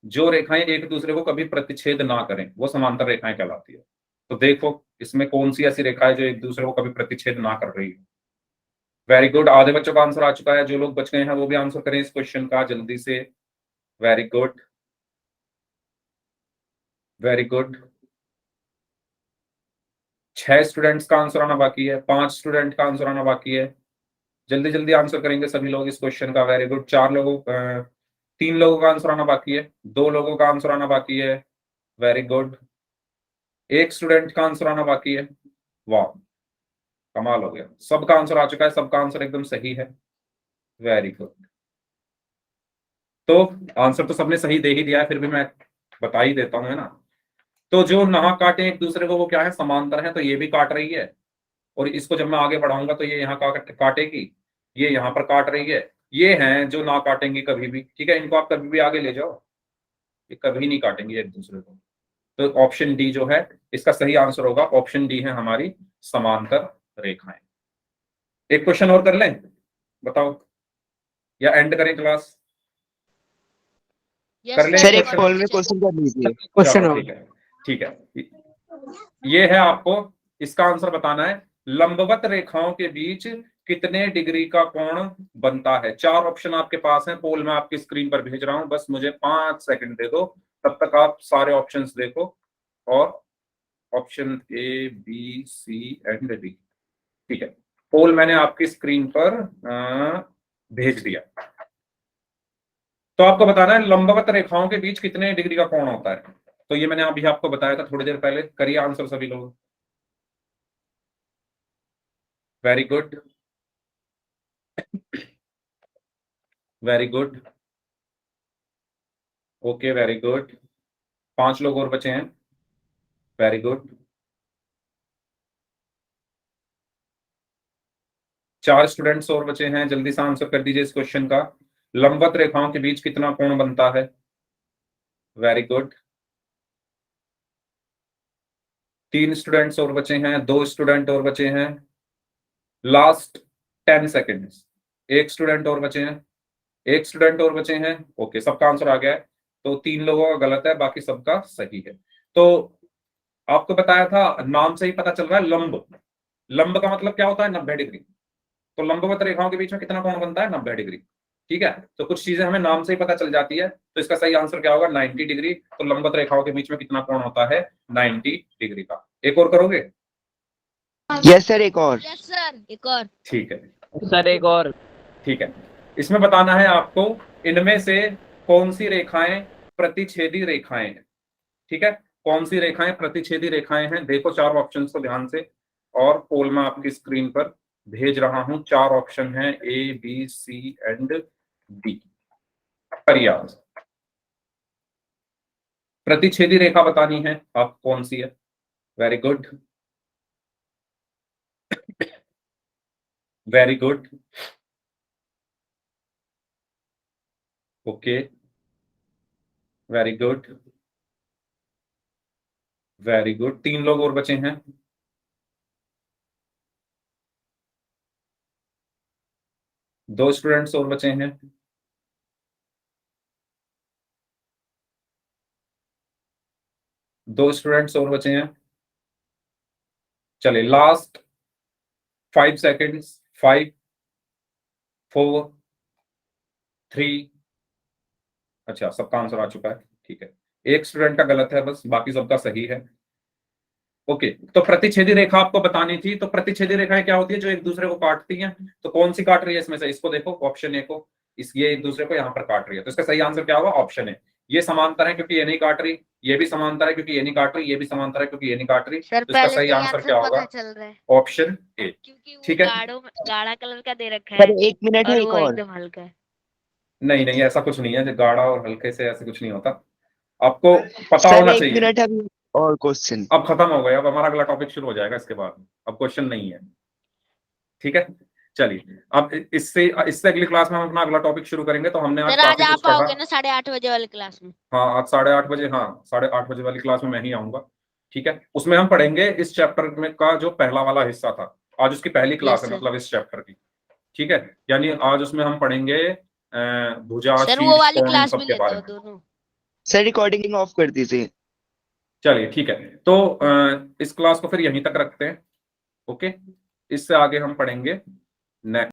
Speaker 1: जो रेखाएं एक दूसरे को कभी प्रतिच्छेद ना करें वो समांतर रेखाएं कहलाती है। तो देखो इसमें कौन सी ऐसी रेखा है जो एक दूसरे को कभी प्रतिच्छेद ना कर रही है। वेरी गुड, आधे बच्चों का आंसर आ चुका है। जो लोग बच गए हैं वो भी आंसर करें इस क्वेश्चन का जल्दी से। Very good, very good. 6 students का आंसर आना बाकी है, 5 स्टूडेंट का आंसर आना बाकी है। जल्दी जल्दी आंसर करेंगे सभी लोग इस क्वेश्चन का। Very good. 3 लोगों का आंसर आना बाकी है, 2 लोगों का आंसर आना बाकी है। Very good. 1 स्टूडेंट का आंसर आना बाकी है। वाह, कमाल हो गया, सबका आंसर आ चुका है, सबका आंसर एकदम सही है। Very good. तो आंसर तो सबने सही दे ही दिया है, फिर भी मैं बता ही देता हूं, है ना। तो जो ना काटे एक दूसरे को वो क्या है, समांतर है, तो ये भी काट रही है। और इसको जब मैं आगे बढ़ाऊंगा तो ये यहाँ काटेगी, ये यहाँ पर काट रही है। ये हैं जो ना काटेंगे कभी भी, ठीक है। इनको आप कभी भी आगे ले जाओ, ये कभी नहीं काटेंगे एक दूसरे को। तो ऑप्शन डी जो है इसका सही आंसर होगा। ऑप्शन डी है हमारी समांतर रेखाएं। एक क्वेश्चन और कर लें, बताओ, या एंड करें क्लास? कर लें
Speaker 5: सर एक
Speaker 1: question?
Speaker 5: कॉल में क्वेश्चन कर लीजिए।
Speaker 1: चलो, ठीक है। ये है, आपको इसका आंसर बताना है। लंबवत रेखाओं के बीच कितने डिग्री का कोण बनता है? 4 ऑप्शन आपके पास हैं, पोल मैं आपकी स्क्रीन पर भेज रहा हूं, बस मुझे 5 सेकंड दे दो, तब तक आप सारे ऑप्शंस देखो। और option A, B, C and D, ठीक है। पोल मैंने आपकी स्क्रीन पर भेज दिया। तो आपको बताना है लंबवत रेखाओं के बीच कितने डिग्री का कोण होता है। तो ये मैंने अभी आपको बताया था थोड़ी देर पहले। करिए आंसर सभी लोग। Very good, very good, okay, very good. 5 लोग और बचे हैं। Very good. 4 स्टूडेंट्स और बचे हैं, जल्दी से आंसर कर दीजिए इस क्वेश्चन का। लंबवत रेखाओं के बीच कितना कोण बनता है? Very good. 3 स्टूडेंट्स और बचे हैं, 2 स्टूडेंट और बचे हैं। Last 10 seconds. 1 स्टूडेंट और बचे हैं, 1 स्टूडेंट और बचे हैं। ओके, सबका आंसर आ गया है। तो 3 लोगों का गलत है, बाकी सबका सही है। तो आपको बताया था, नाम से ही पता चल रहा है, लंब। लंब का मतलब क्या होता है? 90 डिग्री। तो लंबवत रेखाओं के बीच में कितना कोण बनता है? 90 डिग्री, ठीक है। तो कुछ चीजें हमें नाम से ही पता चल जाती है। तो इसका सही आंसर क्या होगा? 90 डिग्री। तो लंबवत रेखाओं के बीच में कितना कोण होता है? 90 डिग्री का। एक और करोगे?
Speaker 5: यस सर, एक और।
Speaker 2: यस सर, एक और।
Speaker 1: ठीक है
Speaker 6: सर एक और।
Speaker 1: ठीक है। इसमें बताना है आपको इनमें से कौन सी रेखाएं प्रतिच्छेदी रेखाएं हैं, ठीक है। कौन सी रेखाएं प्रतिच्छेदी रेखाएं हैं? देखो 4 ऑप्शंस को ध्यान से, और पोल में आपकी स्क्रीन पर भेज रहा हूं। 4 ऑप्शन हैं, ए, बी, सी एंड डी। करिए आंसर। प्रतिच्छेदी रेखा बतानी है आप कौन सी है। Very good, very good, okay, very good, very good. 3 लोग और बचे हैं। 2 स्टूडेंट्स और बचे हैं। 2 स्टूडेंट्स और बचे हैं। चलिए, लास्ट 5 सेकेंड्स। 5, 4, 3। अच्छा, सबका आंसर आ चुका है, ठीक है। 1 स्टूडेंट का गलत है बस, बाकी सबका सही है। ओके, तो प्रतिच्छेदी रेखा आपको बतानी थी। तो प्रतिच्छेदी रेखाएं क्या होती है? जो एक दूसरे को काटती हैं। तो कौन सी काट रही है इसमें से? इसको देखो, ऑप्शन ए को। ये एक दूसरे को यहाँ पर काट रही है, तो इसका सही आंसर क्या होगा? Option A. ये समांतर है क्योंकि ये नहीं काट रही, ये भी समांतर है क्योंकि ये नहीं काट रही, ये भी समांतर है क्योंकि ये नहीं काट रही।
Speaker 2: सर
Speaker 1: तो इसका
Speaker 2: पहले
Speaker 1: सही
Speaker 2: से ही
Speaker 1: आंसर
Speaker 2: आंसर
Speaker 1: क्या होगा?
Speaker 2: पता चल रहा है,
Speaker 1: ऑप्शन ए,
Speaker 2: क्योंकि वो
Speaker 1: ठीक है।
Speaker 2: गाढ़ा कलर का दे रखा
Speaker 5: सर
Speaker 2: है
Speaker 5: 1 मिनट है,
Speaker 2: और
Speaker 5: एक
Speaker 2: वो
Speaker 5: और।
Speaker 2: एकदम हल्का है।
Speaker 1: नहीं नहीं, ऐसा कुछ नहीं है, जो गाढ़ा और हल्के से ऐसे कुछ नहीं होता, आपको पता
Speaker 5: सर
Speaker 1: होना
Speaker 5: 1
Speaker 1: चाहिए।
Speaker 5: मिनट है अभी और क्वेश्चन।
Speaker 1: अब खत्म हो गया, अब हमारा अगला टॉपिक शुरू हो जाएगा इसके बाद। अब क्वेश्चन नहीं है, ठीक है। चलिए, अब इससे इससे अगली क्लास में हम अपना अगला टॉपिक शुरू करेंगे। तो हमने आज
Speaker 2: सर आज
Speaker 1: काफी कुछ
Speaker 2: आप
Speaker 1: पढ़ा।
Speaker 2: आओगे ना 8:30 बजे वाली क्लास में?
Speaker 1: हाँ, आज 8:30 बजे, हाँ 8:30 बजे वाली क्लास में मैं ही आऊंगा, ठीक है। उसमें हम पढ़ेंगे इस चैप्टर में का जो पहला वाला हिस्सा था। आज उसकी पहली क्लास
Speaker 2: Yes,
Speaker 1: है,
Speaker 2: sir.
Speaker 1: मतलब इस चैप्टर की, ठीक है। यानी आज उसमें हम पढ़ेंगे भुजा,
Speaker 2: सर वो
Speaker 1: शीर्ष,
Speaker 2: वाली
Speaker 1: कोण, इन
Speaker 2: क्लास
Speaker 1: सब
Speaker 2: भी
Speaker 1: के
Speaker 2: लेते
Speaker 1: बारे
Speaker 2: हो
Speaker 1: में।
Speaker 2: दोनों?
Speaker 5: सर रिकॉर्डिंग ऑफ कर दीजिए।
Speaker 1: चलिए ठीक है, तो इस क्लास को फिर यहीं तक रखते हैं। ओके, इससे आगे हम पढ़ेंगे नेक्स्ट।